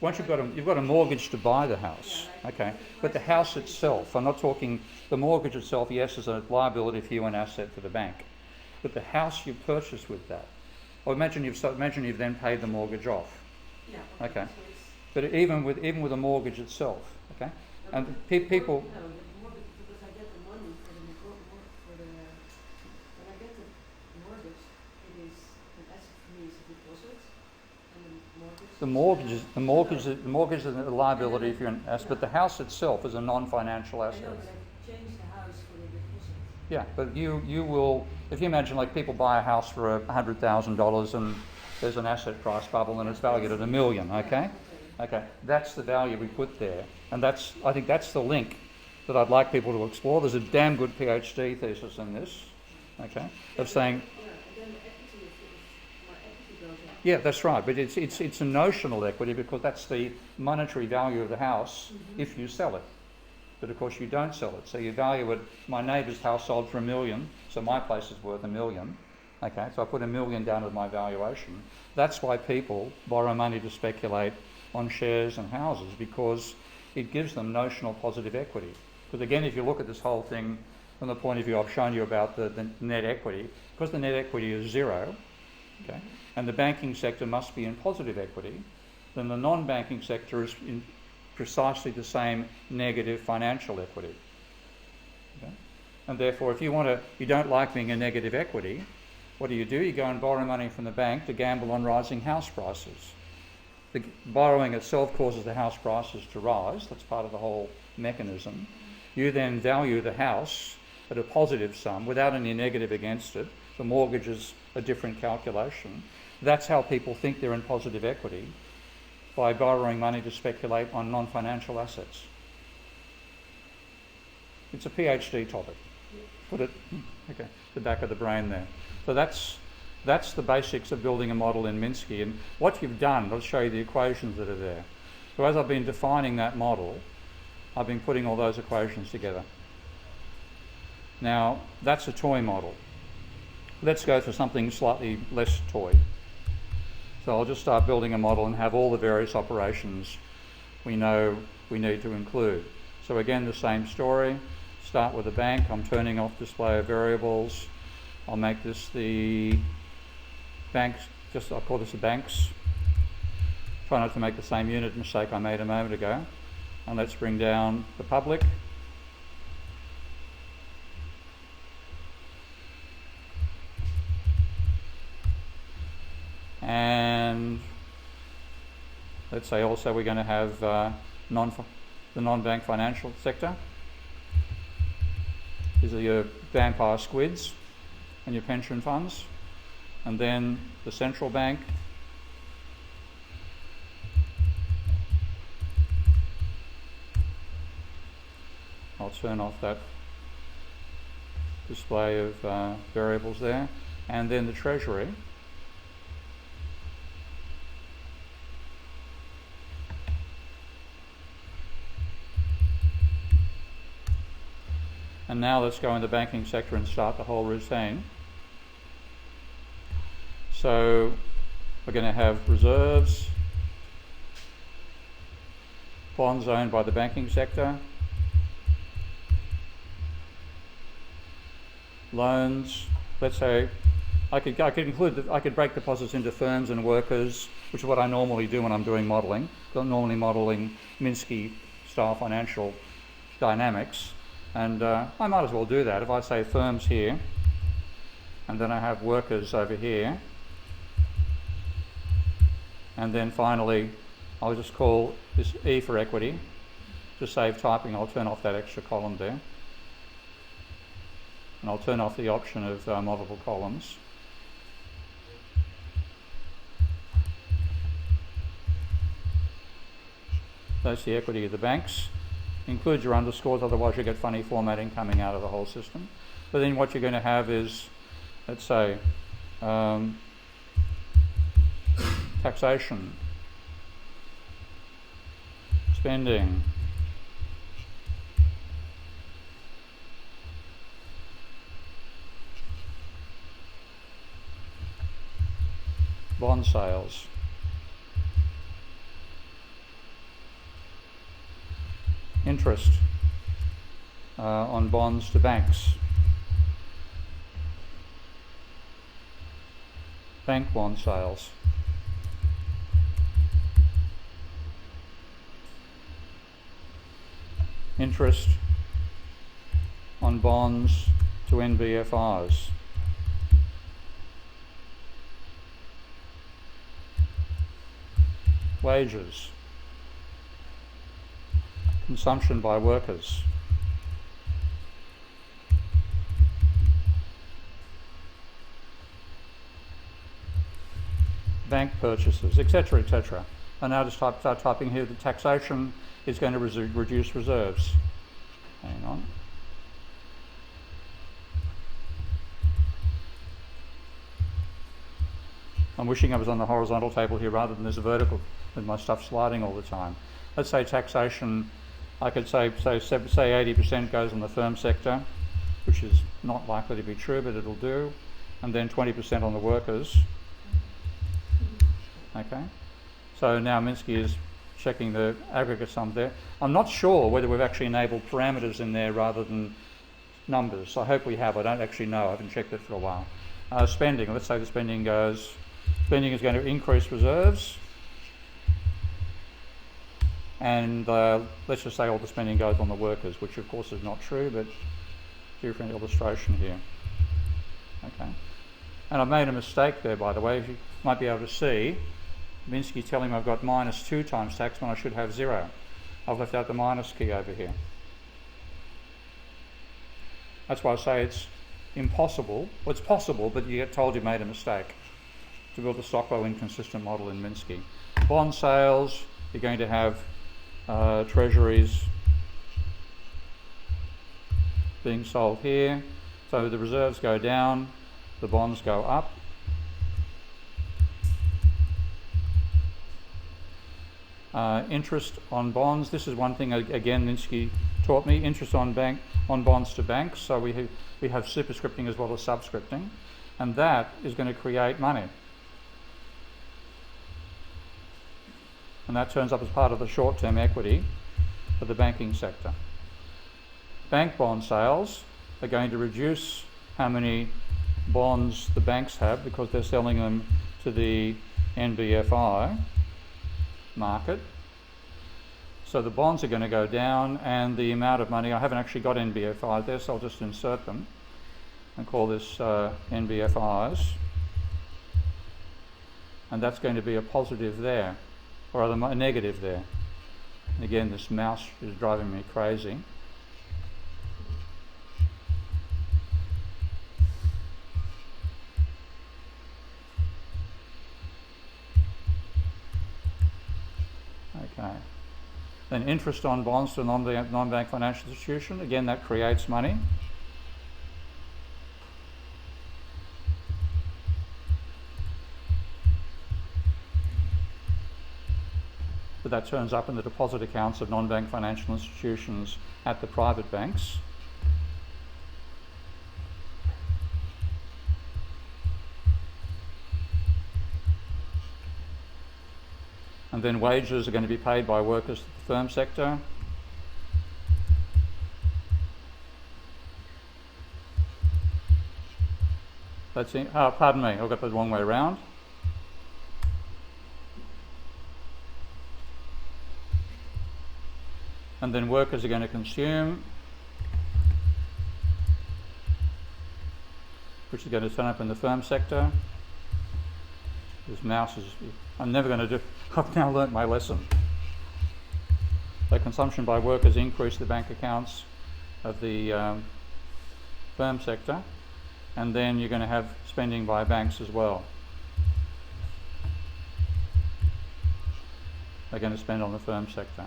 Once you've got a mortgage to buy the house, yeah, like okay. But the house itself, I'm not talking the mortgage itself. Yes, is a liability for you, an asset for the bank. But the house you purchase with that, or imagine you've then paid the mortgage off. Yeah. Okay. So it's But even with a mortgage itself, okay. And people. No, the mortgage, because I get the money for the when I get the mortgage, it is an asset for me, it's a deposit, and the mortgage is a liability if you're an asset, but the house itself is a non-financial asset. I know, but I change the house for the deposit. Yeah, but you will, if you imagine like people buy a house for $100,000 and there's an asset price bubble and it's valued at $1 million, okay? Okay, that's the value we put there, and I think that's the link that I'd like people to explore. There's a damn good PhD thesis in this, okay, of saying. Yeah, and then the equity, if my equity goes up. Yeah, that's right, but it's a notional equity because that's the monetary value of the house if you sell it. But of course you don't sell it, so you value it. My neighbour's house sold for $1 million, so my place is worth $1 million. Okay, so I put $1 million down as my valuation. That's why people borrow money to speculate on shares and houses, because it gives them notional positive equity. Because again, if you look at this whole thing from the point of view I've shown you about the net equity, because the net equity is zero, okay, and the banking sector must be in positive equity, then the non-banking sector is in precisely the same negative financial equity. Okay? And therefore, if you don't like being a negative equity, what do? You go and borrow money from the bank to gamble on rising house prices. The borrowing itself causes the house prices to rise. That's part of the whole mechanism. You then value the house at a positive sum without any negative against it. The mortgage is a different calculation. That's how people think they're in positive equity, by borrowing money to speculate on non-financial assets. It's a PhD topic. Put it, okay, the back of the brain there. So that's the basics of building a model in Minsky. And what you've done, I'll show you the equations that are there. So as I've been defining that model, I've been putting all those equations together. Now, that's a toy model. Let's go for something slightly less toy. So I'll just start building a model and have all the various operations we know we need to include. So again, the same story. Start with a bank. I'm turning off display of variables. I'll make this the banks, I'll call this the banks. Try not to make the same unit mistake I made a moment ago. And let's bring down the public. And let's say also we're going to have the non-bank financial sector. These are your vampire squids and your pension funds. And then the central bank. I'll turn off that display of variables there. And then the treasury. And now let's go in the banking sector and start the whole routine. So we're going to have reserves, bonds owned by the banking sector, loans. Let's say I could break deposits into firms and workers, which is what I normally do when I'm doing modelling. I'm normally modelling Minsky style financial dynamics, and I might as well do that. If I say firms here, and then I have workers over here, and then finally I'll just call this E for equity. To save typing, I'll turn off that extra column there, and I'll turn off the option of multiple columns. That's the equity of the banks. Include your underscores, otherwise you get funny formatting coming out of the whole system. But then what you're going to have is, let's say, taxation, spending, bond sales, interest on bonds to banks, bank bond sales, interest on bonds to NBFIs, wages, consumption by workers, bank purchases, etc., etc. And now just start typing here. The taxation is going to reduce reserves. Hang on. I'm wishing I was on the horizontal table here rather than this vertical, with my stuff sliding all the time. Let's say taxation, I could say 80% goes on the firm sector, which is not likely to be true, but it'll do, and then 20% on the workers. Okay, so now Minsky is checking the aggregate sum there. I'm not sure whether we've actually enabled parameters in there rather than numbers. I hope we have. I don't actually know. I haven't checked it for a while. Spending. Let's say the spending is going to increase reserves, and let's just say all the spending goes on the workers, which of course is not true, but here for an illustration here. Okay, and I've made a mistake there, by the way. As you might be able to see, Minsky's telling me I've got -2 times tax when I should have 0. I've left out the minus key over here. That's why I say it's impossible. Well, it's possible, but you get told you made a mistake to build a Stockwell inconsistent model in Minsky. Bond sales, you're going to have treasuries being sold here. So the reserves go down, the bonds go up. Interest on bonds. This is one thing again Minsky taught me. Interest on bonds to banks. So we have superscripting as well as subscripting, and that is going to create money, and that turns up as part of the short-term equity for the banking sector. Bank bond sales are going to reduce how many bonds the banks have because they're selling them to the NBFI market. So the bonds are going to go down, and the amount of money, I haven't actually got NBFIs there, so I'll just insert them and call this NBFIs, and that's going to be a positive there, or rather a negative there. And again, this mouse is driving me crazy. Okay. Then interest on bonds to a non-bank financial institution. Again, that creates money. But that turns up in the deposit accounts of non-bank financial institutions at the private banks. And then wages are going to be paid by workers to the firm sector. That's it. Oh, pardon me, I got the wrong way around. And then workers are going to consume, which is going to turn up in the firm sector. This mouse is, I'm never going to do, I've now learnt my lesson. So consumption by workers increase the bank accounts of the firm sector, and then you're going to have spending by banks as well. They're going to spend on the firm sector.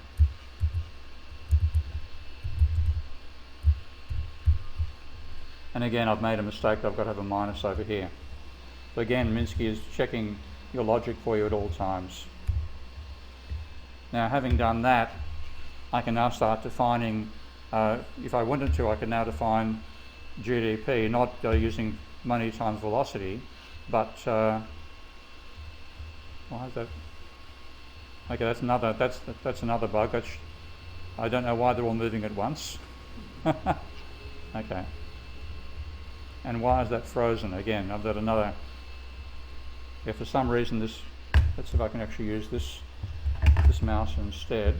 And again, I've made a mistake. I've got to have a minus over here. So again, Minsky is checking your logic for you at all times. Now, having done that, I can now start defining, if I wanted to, I can now define GDP, not using money times velocity, but why is that? Okay, that's another bug. I don't know why they're all moving at once. Okay. And why is that frozen? Again, I've got another. Yeah, for some reason this. Let's see if I can actually use this mouse instead.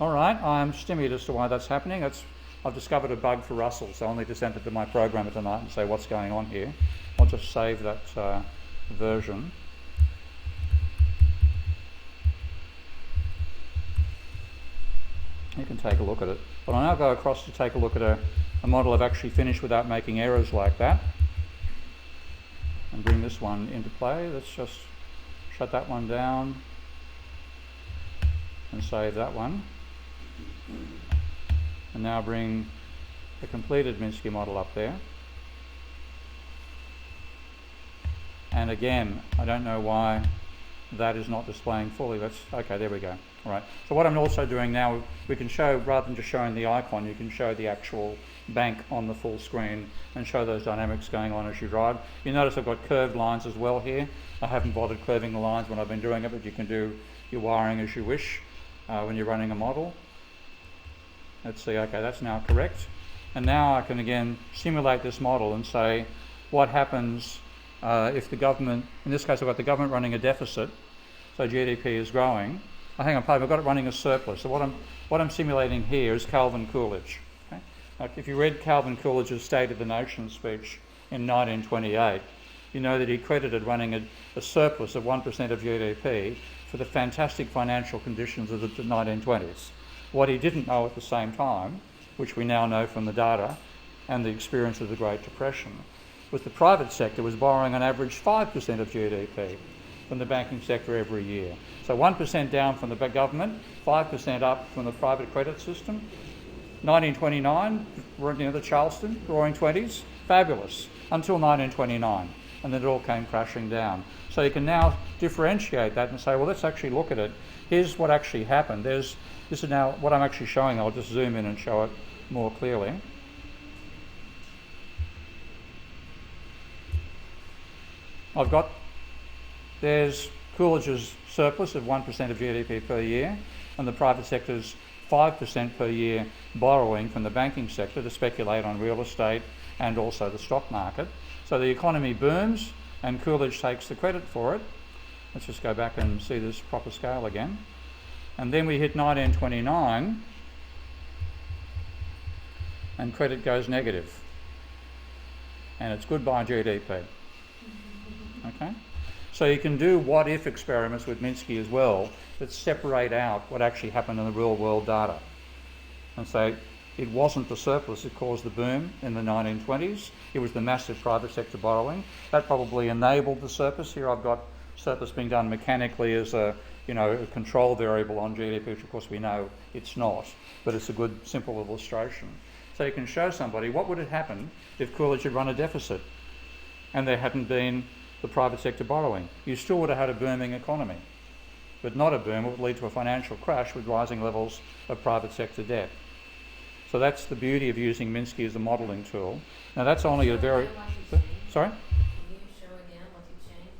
All right, I'm stymied as to why that's happening. I've discovered a bug for Russell, so I'll need to send it to my programmer tonight and say what's going on here. I'll just save that version. You can take a look at it. But I'll now go across to take a look at a model I've actually finished without making errors like that. And bring this one into play. Let's just shut that one down and save that one. And now bring the completed Minsky model up there. And again, I don't know why that is not displaying fully. Okay, there we go. All right. So what I'm also doing now, we can show, rather than just showing the icon, you can show the actual bank on the full screen and show those dynamics going on as you drive. You notice I've got curved lines as well here. I haven't bothered curving the lines when I've been doing it, but you can do your wiring as you wish when you're running a model. Let's see, okay, that's now correct. And now I can again simulate this model and say what happens if the government, in this case I've got the government running a deficit, so GDP is growing. Hang on, I've got it running a surplus. So what I'm simulating here is Calvin Coolidge. Okay? Like if you read Calvin Coolidge's State of the Nation speech in 1928, you know that he credited running a surplus of 1% of GDP for the fantastic financial conditions of the 1920s. What he didn't know at the same time, which we now know from the data and the experience of the Great Depression, was the private sector was borrowing on average 5% of GDP from the banking sector every year. So 1% down from the government, 5% up from the private credit system. 1929, the Charleston, roaring 20s, fabulous, until 1929. And then it all came crashing down. So you can now differentiate that and say, well, let's actually look at it. Here's what actually happened. This is now what I'm actually showing. I'll just zoom in and show it more clearly. There's Coolidge's surplus of 1% of GDP per year, and the private sector's 5% per year borrowing from the banking sector to speculate on real estate and also the stock market. So the economy booms and Coolidge takes the credit for it. Let's just go back and see this proper scale again. And then we hit 1929 and credit goes negative. And it's goodbye GDP. Okay? So you can do what-if experiments with Minsky as well that separate out what actually happened in the real-world data. And say it wasn't the surplus that caused the boom in the 1920s. It was the massive private sector borrowing. That probably enabled the surplus. Here I've got surplus being done mechanically as a control variable on GDP, which of course we know it's not, but it's a good simple illustration. So you can show somebody what would have happened if Coolidge had run a deficit and there hadn't been the private sector borrowing. You still would have had a booming economy, but not a boom. It would lead to a financial crash with rising levels of private sector debt. So that's the beauty of using Minsky as a modelling tool. Now that's only a very... Sorry? Can you show again what you changed?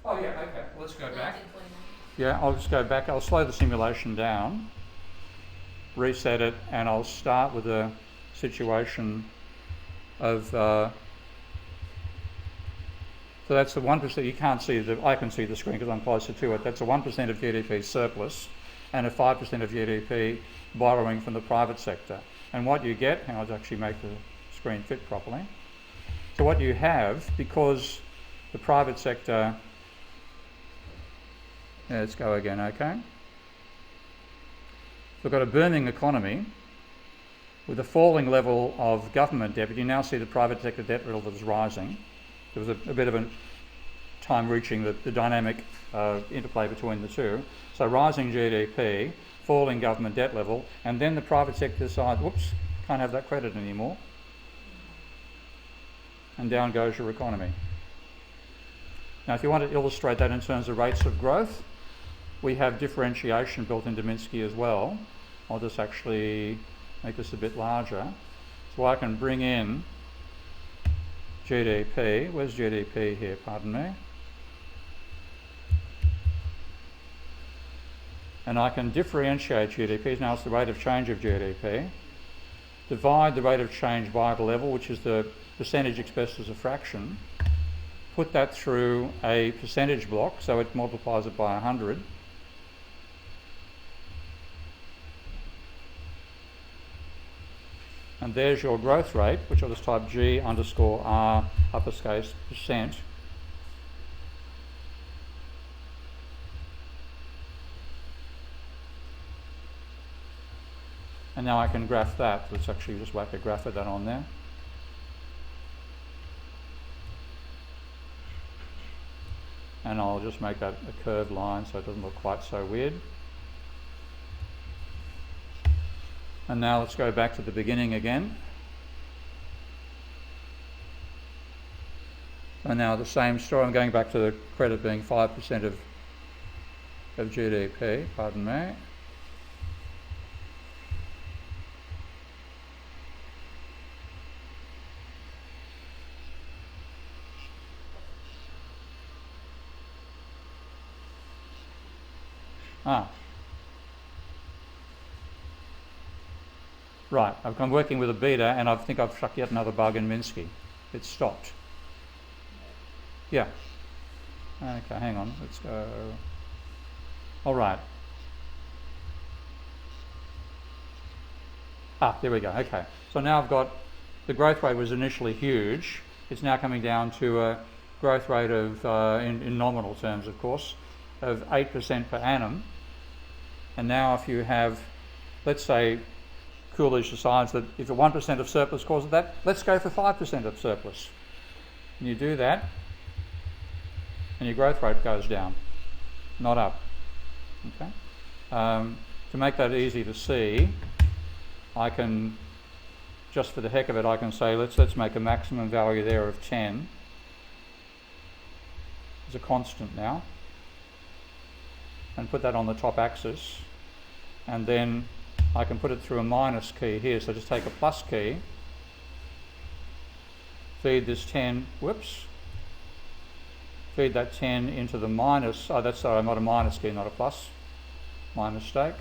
Oh yeah, okay. Well, let's go back. 1929. Yeah, I'll just go back. I'll slow the simulation down. reset it, and I'll start with a situation of, so that's the 1%, you can't see, I can see the screen because I'm closer to it, that's a 1% of GDP surplus and a 5% of GDP borrowing from the private sector. And what you get, and I'll actually make the screen fit properly, so what you have, because the private sector, let's go again, okay? We've got a booming economy with a falling level of government debt, but you now see the private sector debt level is rising. There was a bit of a time reaching the dynamic interplay between the two. So rising GDP, falling government debt level, and then the private sector decides, whoops, can't have that credit anymore. And down goes your economy. Now, if you want to illustrate that in terms of rates of growth, we have differentiation built into Minsky as well. I'll just actually make this a bit larger. So I can bring in GDP. Where's GDP here? Pardon me. And I can differentiate GDP. Now it's the rate of change of GDP. Divide the rate of change by the level, which is the percentage expressed as a fraction. Put that through a percentage block, so it multiplies it by 100. And there's your growth rate, which I'll just type G underscore R uppercase %. And now I can graph that. Let's actually just whack a graph of that on there. And I'll just make that a curved line so it doesn't look quite so weird. And now let's go back to the beginning again. So now the same story. I'm going back to the credit being 5% of GDP, pardon me. Right, I'm working with a beta and I think I've struck yet another bug in Minsky. It's stopped. Yeah. Okay, hang on, let's go. All right. There we go, okay. So now I've got, the growth rate was initially huge. It's now coming down to a growth rate of, in nominal terms of course, of 8% per annum. And now if you have, let's say, Coolidge decides that if a 1% of surplus causes that, let's go for 5% of surplus. And you do that, and your growth rate goes down, not up. Okay. To make that easy to see, I can, just for the heck of it, I can say let's make a maximum value there of 10. It's a constant now, and put that on the top axis, and then I can put it through a minus key here, so just take a plus key, feed this 10, feed that 10 into the minus, that's sorry, not a minus key, not a plus, my mistake.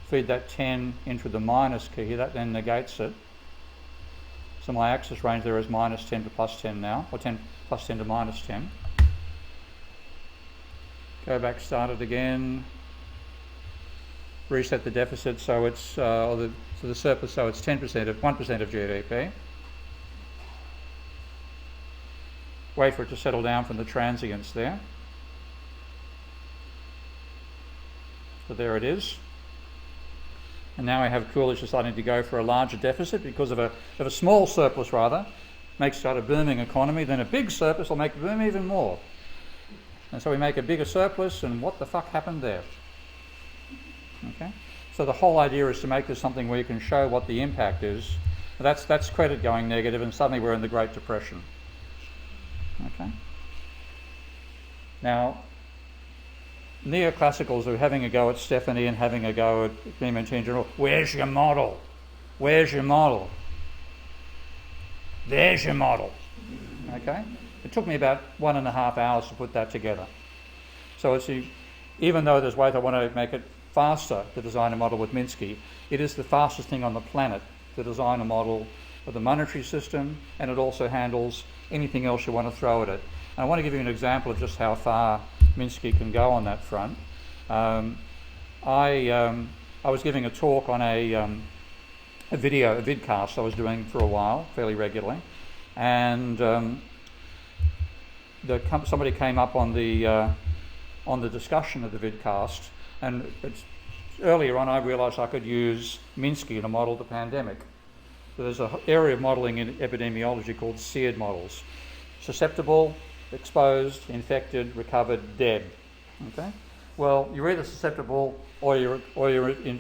Feed that 10 into the minus key here, that then negates it. So my axis range there is minus 10 to plus 10 now, or 10 plus 10 to minus 10. Go back, start it again. Reset the deficit so it's, so the surplus, so it's 1% of GDP. Wait for it to settle down from the transients there. So there it is. And now I have Coolidge deciding to go for a larger deficit because of a small surplus rather, makes it a booming economy, then a big surplus will make it boom even more. And so we make a bigger surplus, and what the fuck happened there? Okay? So the whole idea is to make this something where you can show what the impact is. That's credit going negative, and suddenly we're in the Great Depression. Okay? Now, neoclassicals are having a go at Stephanie and having a go at MMT in general. Where's your model? Where's your model? There's your model. Okay? It took me about 1.5 hours to put that together. So even though there's ways I want to make it faster to design a model with Minsky, it is the fastest thing on the planet to design a model of the monetary system, and it also handles anything else you want to throw at it. And I want to give you an example of just how far Minsky can go on that front. I was giving a talk on a vidcast I was doing for a while, fairly regularly, and somebody came up on the discussion of the vidcast, and earlier on I realised I could use Minsky to model the pandemic. So there's an area of modelling in epidemiology called SEERD models: susceptible, exposed, infected, recovered, dead. Okay. Well, you're either susceptible or you're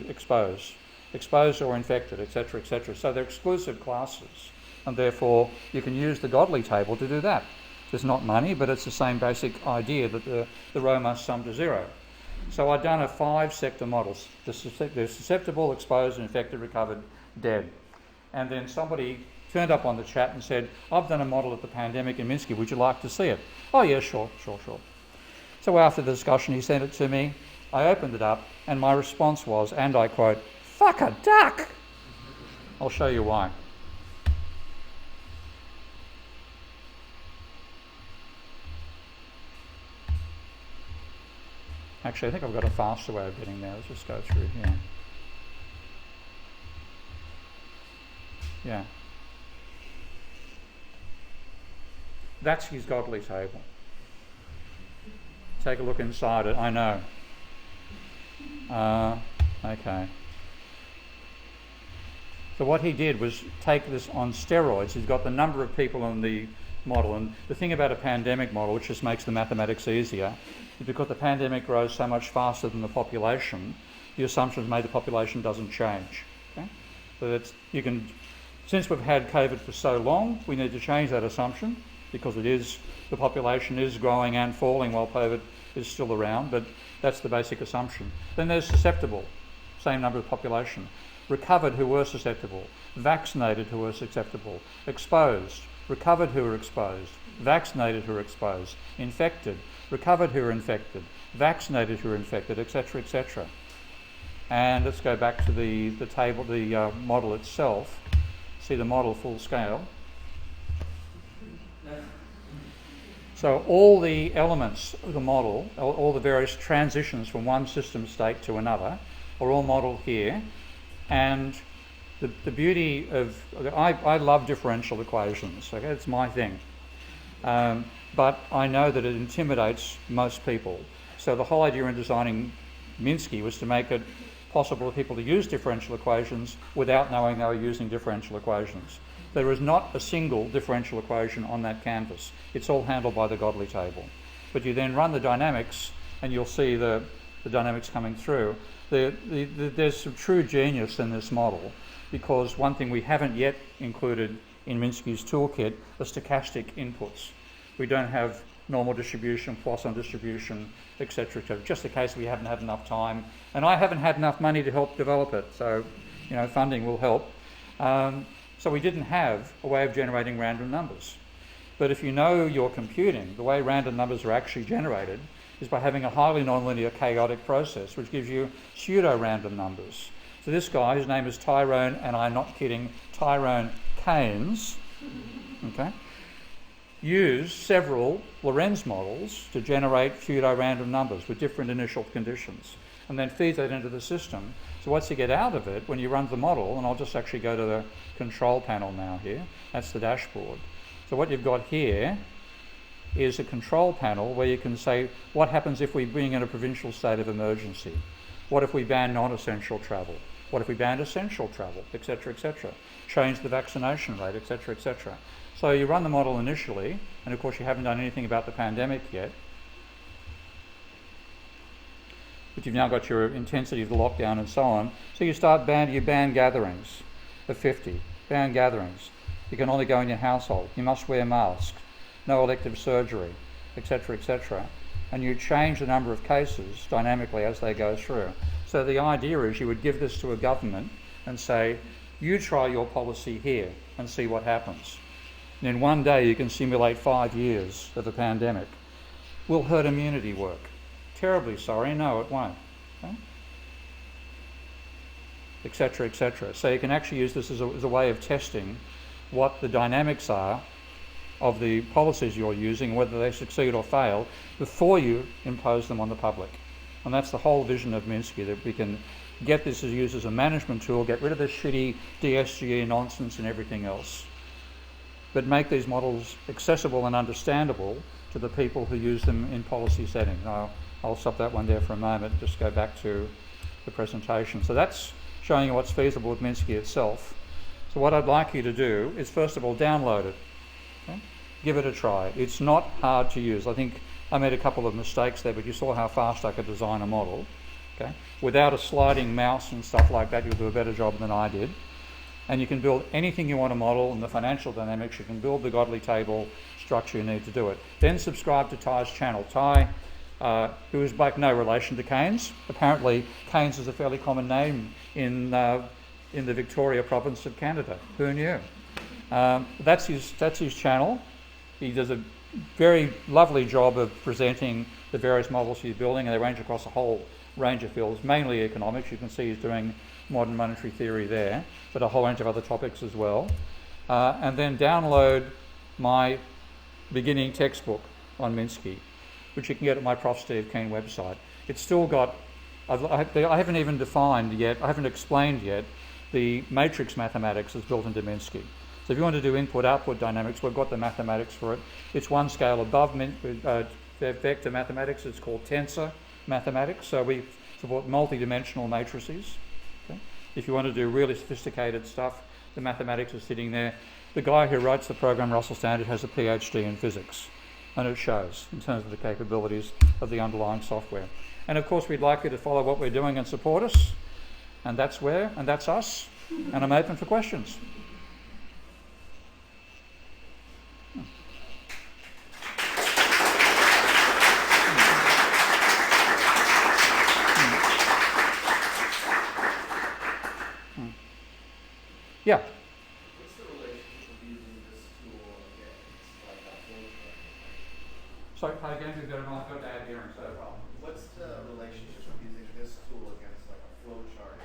exposed or infected, etc., etc. So they're exclusive classes, and therefore you can use the Godley table to do that. There's not money, but it's the same basic idea that the row must sum to zero. So I've done a 5-sector model: the susceptible, exposed, infected, recovered, dead. And then somebody turned up on the chat and said, "I've done a model of the pandemic in Minsky. Would you like to see it?" "Oh yeah, sure." So after the discussion, he sent it to me. I opened it up, and my response was, and I quote, "Fuck a duck!" I'll show you why. Actually, I think I've got a faster way of getting there. Let's just go through here. Yeah. That's his Godley table. Take a look inside it. I know. Okay. So what he did was take this on steroids. He's got the number of people in the model, and the thing about a pandemic model, which just makes the mathematics easier, is because the pandemic grows so much faster than the population, the assumption is made the population doesn't change. Okay? So since we've had COVID for so long, we need to change that assumption, because the population is growing and falling while COVID is still around, but that's the basic assumption. Then there's susceptible, same number of population. Recovered who were susceptible, vaccinated who were susceptible, exposed, recovered who were exposed, vaccinated who were exposed, infected, recovered who were infected, vaccinated who were infected, etc., etc. And let's go back to the table, the model itself. See the model full scale. So all the elements of the model, all the various transitions from one system state to another, are all modelled here. And the beauty of... I love differential equations, okay? It's my thing. But I know that it intimidates most people. So the whole idea in designing Minsky was to make it possible for people to use differential equations without knowing they were using differential equations. There is not a single differential equation on that canvas. It's all handled by the Godley table. But you then run the dynamics, and you'll see the dynamics coming through. There's some true genius in this model, because one thing we haven't yet included in Minsky's toolkit are stochastic inputs. We don't have normal distribution, Poisson distribution, etc. Just in case we haven't had enough time. And I haven't had enough money to help develop it, so funding will help. So we didn't have a way of generating random numbers. But if you know your computing, the way random numbers are actually generated is by having a highly nonlinear chaotic process, which gives you pseudo-random numbers. So this guy, his name is Tyrone, and I'm not kidding, Tyrone Keynes, okay, used several Lorenz models to generate pseudo-random numbers with different initial conditions, and then feeds that into the system. So what's you get out of it when you run the model, and I'll just actually go to the control panel now here, that's the dashboard. So what you've got here is a control panel where you can say, what happens if we bring in a provincial state of emergency? What if we ban non-essential travel? What if we ban essential travel, etc., etc.? Change the vaccination rate, etc., etc. So you run the model initially, and of course you haven't done anything about the pandemic yet, but you've now got your intensity of the lockdown and so on. So you ban gatherings of 50, ban gatherings. You can only go in your household. You must wear masks, no elective surgery, etc., etc. And you change the number of cases dynamically as they go through. So the idea is you would give this to a government and say, you try your policy here and see what happens. and in one day you can simulate 5 years of a pandemic. Will herd immunity work? Terribly sorry, no, it won't. Okay? Etc., etc. So you can actually use this as a way of testing what the dynamics are of the policies you're using, whether they succeed or fail, before you impose them on the public. And that's the whole vision of Minsky, that we can get this as used as a management tool, get rid of this shitty DSGE nonsense and everything else, but make these models accessible and understandable to the people who use them in policy settings. I'll stop that one there for a moment, just go back to the presentation. So that's showing you what's feasible with Minsky itself. So what I'd like you to do is, first of all, download it. Okay? Give it a try. It's not hard to use. I think I made a couple of mistakes there, but you saw how fast I could design a model. Okay? Without a sliding mouse and stuff like that, you'll do a better job than I did. And you can build anything you want to model in the financial dynamics. You can build the Godly table structure you need to do it. Then subscribe to Ty's channel. Ty, who is like no relation to Keynes. Apparently, Keynes is a fairly common name in the Victoria province of Canada. Who knew? That's his channel. He does a very lovely job of presenting the various models he's building, and they range across a whole range of fields, mainly economics. You can see he's doing modern monetary theory there, but a whole range of other topics as well. And then download my beginning textbook on Minsky, which you can get at my Prof. Steve Keen website. It's still got, I haven't even defined yet, I haven't explained yet the matrix mathematics that's built into Minsky. So if you want to do input-output dynamics, we've got the mathematics for it. It's one scale above vector mathematics. It's called tensor mathematics. So we support multi-dimensional matrices. Okay? If you want to do really sophisticated stuff, the mathematics is sitting there. The guy who writes the program, Russell Standard, has a PhD in physics, and it shows in terms of the capabilities of the underlying software. And of course, we'd like you to follow what we're doing and support us, and that's us, and I'm open for questions. Yeah. What's the relationship of using this tool against like a flowchart? Sorry, play again. We've got a bad hearing, so well. What's the relationship of using this tool against like a flowchart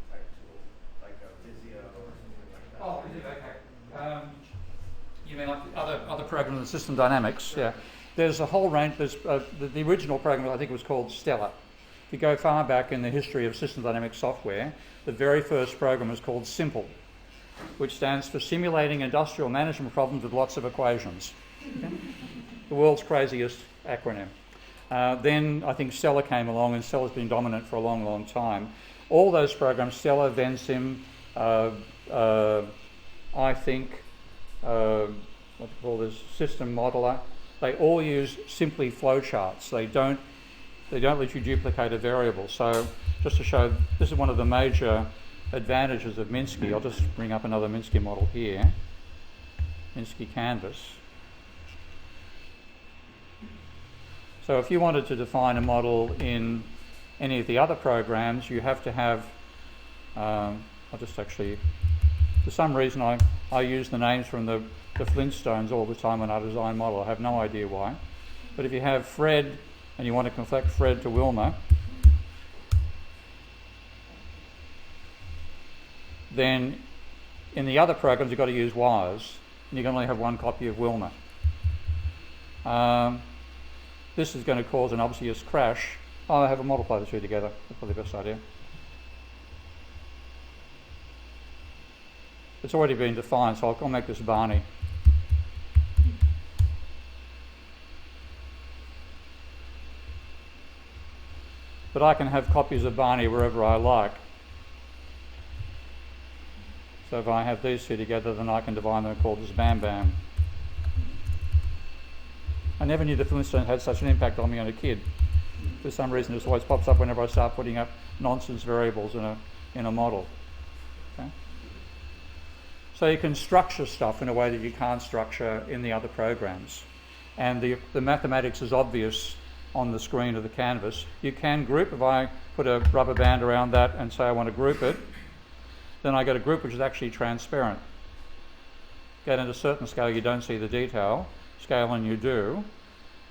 type tool, like a Visio or something like that? Oh, okay. You mean like other programs in system dynamics? Yeah. There's a whole range. There's the original program I think was called Stella. If you go far back in the history of system dynamics software, the very first program was called Simple, which stands for Simulating Industrial Management Problems with Lots of Equations. Okay? The world's craziest acronym. Then I think Stella came along, and Stella's been dominant for a long, long time. All those programs, Stella, VenSim, I think, what do you call this, System Modeler, they all use simply flowcharts. They don't let you duplicate a variable. So just to show, this is one of the major advantages of Minsky. I'll just bring up another Minsky model here. Minsky canvas. So if you wanted to define a model in any of the other programs, you have to have, I'll just actually, for some reason I use the names from the Flintstones all the time when I design model. I have no idea why. But if you have Fred and you want to conflict Fred to Wilma, then in the other programs you've got to use wires, and you can only have one copy of Wilma. This is going to cause an obvious crash. I have a multiply the two together. That's probably the best idea. It's already been defined, so I'll make this Barney. But I can have copies of Barney wherever I like. So if I have these two together, then I can define them and call this Bam Bam. I never knew the Flintstones had such an impact on me as a kid. For some reason, this always pops up whenever I start putting up nonsense variables in a model. Okay? So you can structure stuff in a way that you can't structure in the other programs. And the mathematics is obvious on the screen of the canvas. You can group. If I put a rubber band around that and say I want to group it, then I get a group which is actually transparent. get into a certain scale you don't see the detail, scale and you do,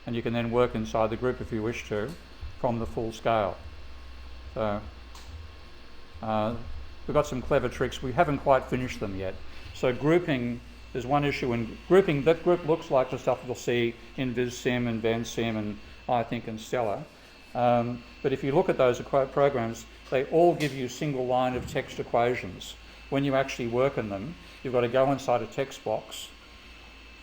and you can then work inside the group if you wish to from the full scale. So we've got some clever tricks. We haven't quite finished them yet. So grouping, there's one issue in grouping. That group looks like the stuff you'll see in VisSim and VenSim and I think in Stellar. But if you look at those programs, they all give you single line of text equations. When you actually work in them, you've got to go inside a text box.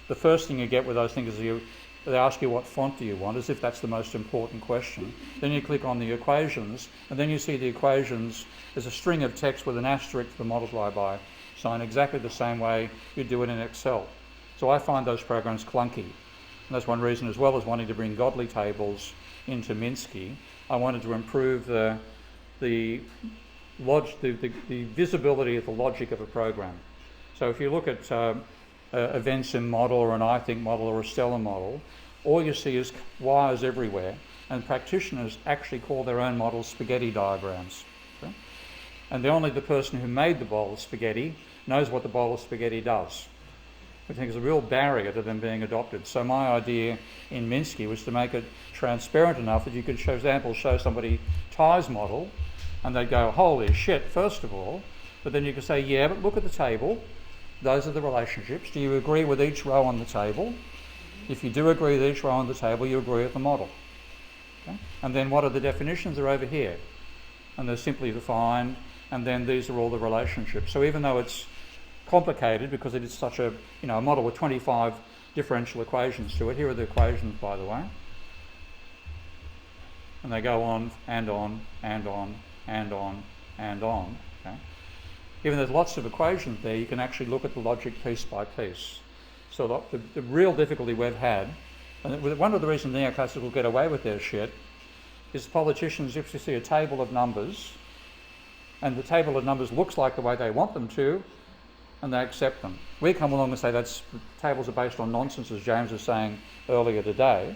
The first thing you get with those things is they ask you what font do you want, as if that's the most important question. Then you click on the equations, and then you see the equations. There's a string of text with an asterisk for the multiply by sign, exactly the same way you do it in Excel. So I find those programs clunky. And that's one reason, as well as wanting to bring godly tables into Minsky, I wanted to improve the visibility of the logic of a program. So if you look at a VenSim model or an I think model or a Stellar model, all you see is wires everywhere, and practitioners actually call their own models spaghetti diagrams. Okay? And only the person who made the bowl of spaghetti knows what the bowl of spaghetti does, which I think is a real barrier to them being adopted. So my idea in Minsky was to make it transparent enough that you could, for example, show somebody Ty's model, and they'd go, holy shit, first of all, but then you could say, yeah, but look at the table. Those are the relationships. Do you agree with each row on the table? If you do agree with each row on the table, you agree with the model. Okay? And then what are the definitions? They're over here. And they're simply defined, and then these are all the relationships. So even though it's complicated because it is such a model with 25 differential equations to it, here are the equations, by the way. And they go on and on and on and on and on. Okay? Even though there's lots of equations there, you can actually look at the logic piece by piece. So the real difficulty we've had, and one of the reasons neoclassical get away with their shit, is politicians, if you see a table of numbers, and the table of numbers looks like the way they want them to, and they accept them. We come along and say the tables are based on nonsense, as James was saying earlier today,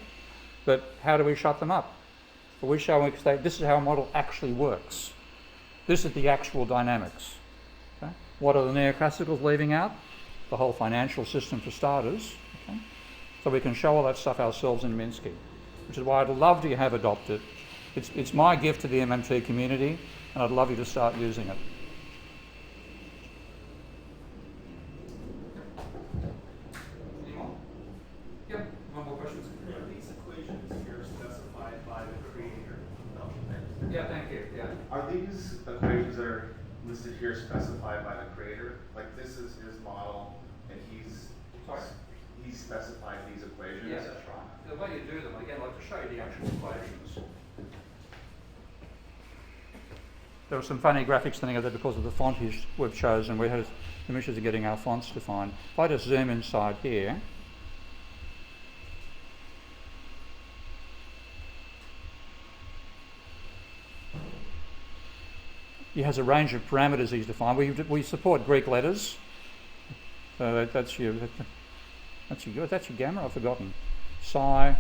but how do we shut them up? Well, we show and say, this is how a model actually works. This is the actual dynamics. Okay? What are the neoclassicals leaving out? The whole financial system for starters. Okay? So we can show all that stuff ourselves in Minsky, which is why I'd love to have adopted. It's my gift to the MMT community, and I'd love you to start using it. Any more? Yep, one more question. Are these equations here specified by the creator? Yeah, thank you. Yeah. Are these equations that are listed here specified by the creator? Like this is his model, and he's specified these equations? Yes, that's right. The way you do them, again, I'd like to show you the actual equations. There were some funny graphics thing of that because of the font we've chosen. We had some issues of getting our fonts defined. If I just zoom inside here, he has a range of parameters he's defined. We support Greek letters, so that's your gamma. I've forgotten. Psi,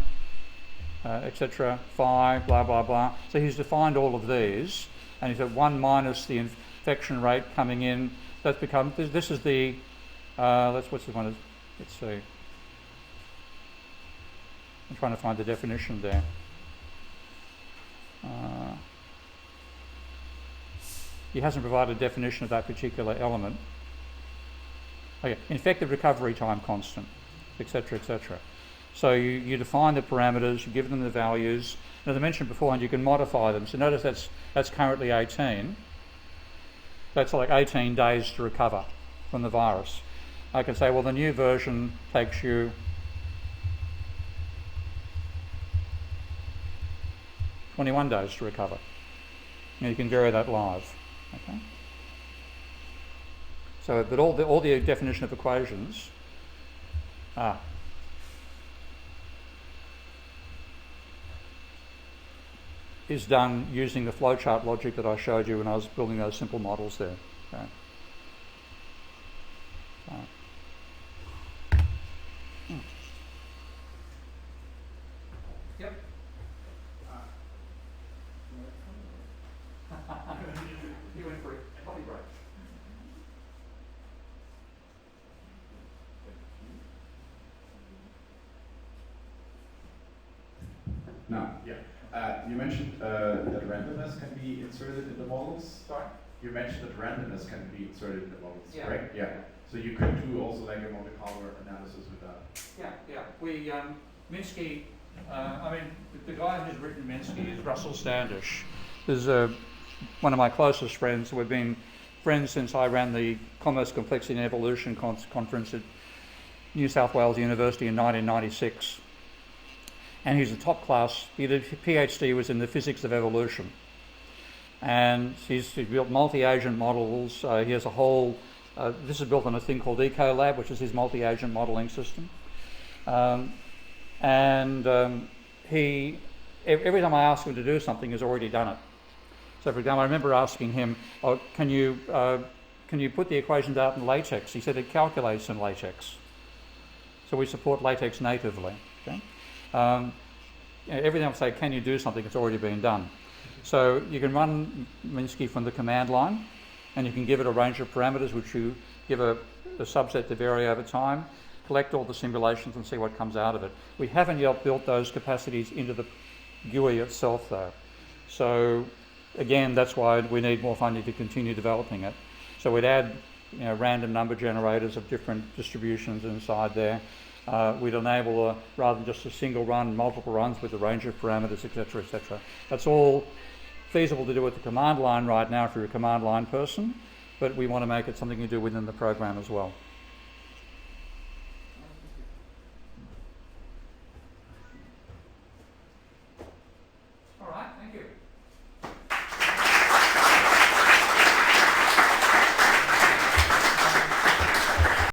etc. Phi, blah blah blah. So he's defined all of these, and he's at 1 minus the infection rate coming in. That's become this is the what's the one? Let's see. I'm trying to find the definition there. He hasn't provided a definition of that particular element. Okay, infected recovery time constant, etc., etc. So you define the parameters, you give them the values. And as I mentioned beforehand, you can modify them. So notice that's currently 18. That's like 18 days to recover from the virus. I can say, well, the new version takes you 21 days to recover. And you can vary that live. Okay. So, but all the definition of equations is done using the flowchart logic that I showed you when I was building those simple models there. Okay. Yep. You went for a coffee break. You mentioned that randomness can be inserted in the models. Sorry? You mentioned that randomness can be inserted in the models, Yeah. right? Yeah. So you could do also like a Monte Carlo analysis with that. Yeah. We, Minsky, I mean, the guy who's written Minsky is Russell Standish. Is one of my closest friends. We've been friends since I ran the Commerce, Complexity and Evolution conference at New South Wales University in 1996. And he's a top class, he did a PhD, was in the physics of evolution. And he's built multi-agent models. He has a whole, this is built on a thing called Ecolab, which is his multi-agent modeling system. He, every time I ask him to do something, he's already done it. So for example, I remember asking him, can you put the equations out in LaTeX? He said it calculates in LaTeX. So we support LaTeX natively. Okay? Every time I say, can you do something, it's already been done. So you can run Minsky from the command line, and you can give it a range of parameters which you give a subset to vary over time, collect all the simulations and see what comes out of it. We haven't yet built those capacities into the GUI itself though. So again, that's why we need more funding to continue developing it. So we'd add random number generators of different distributions inside there. We'd enable, rather than just a single run, multiple runs with a range of parameters, etc., etc. That's all feasible to do with the command line right now if you're a command line person, but we want to make it something you do within the program as well.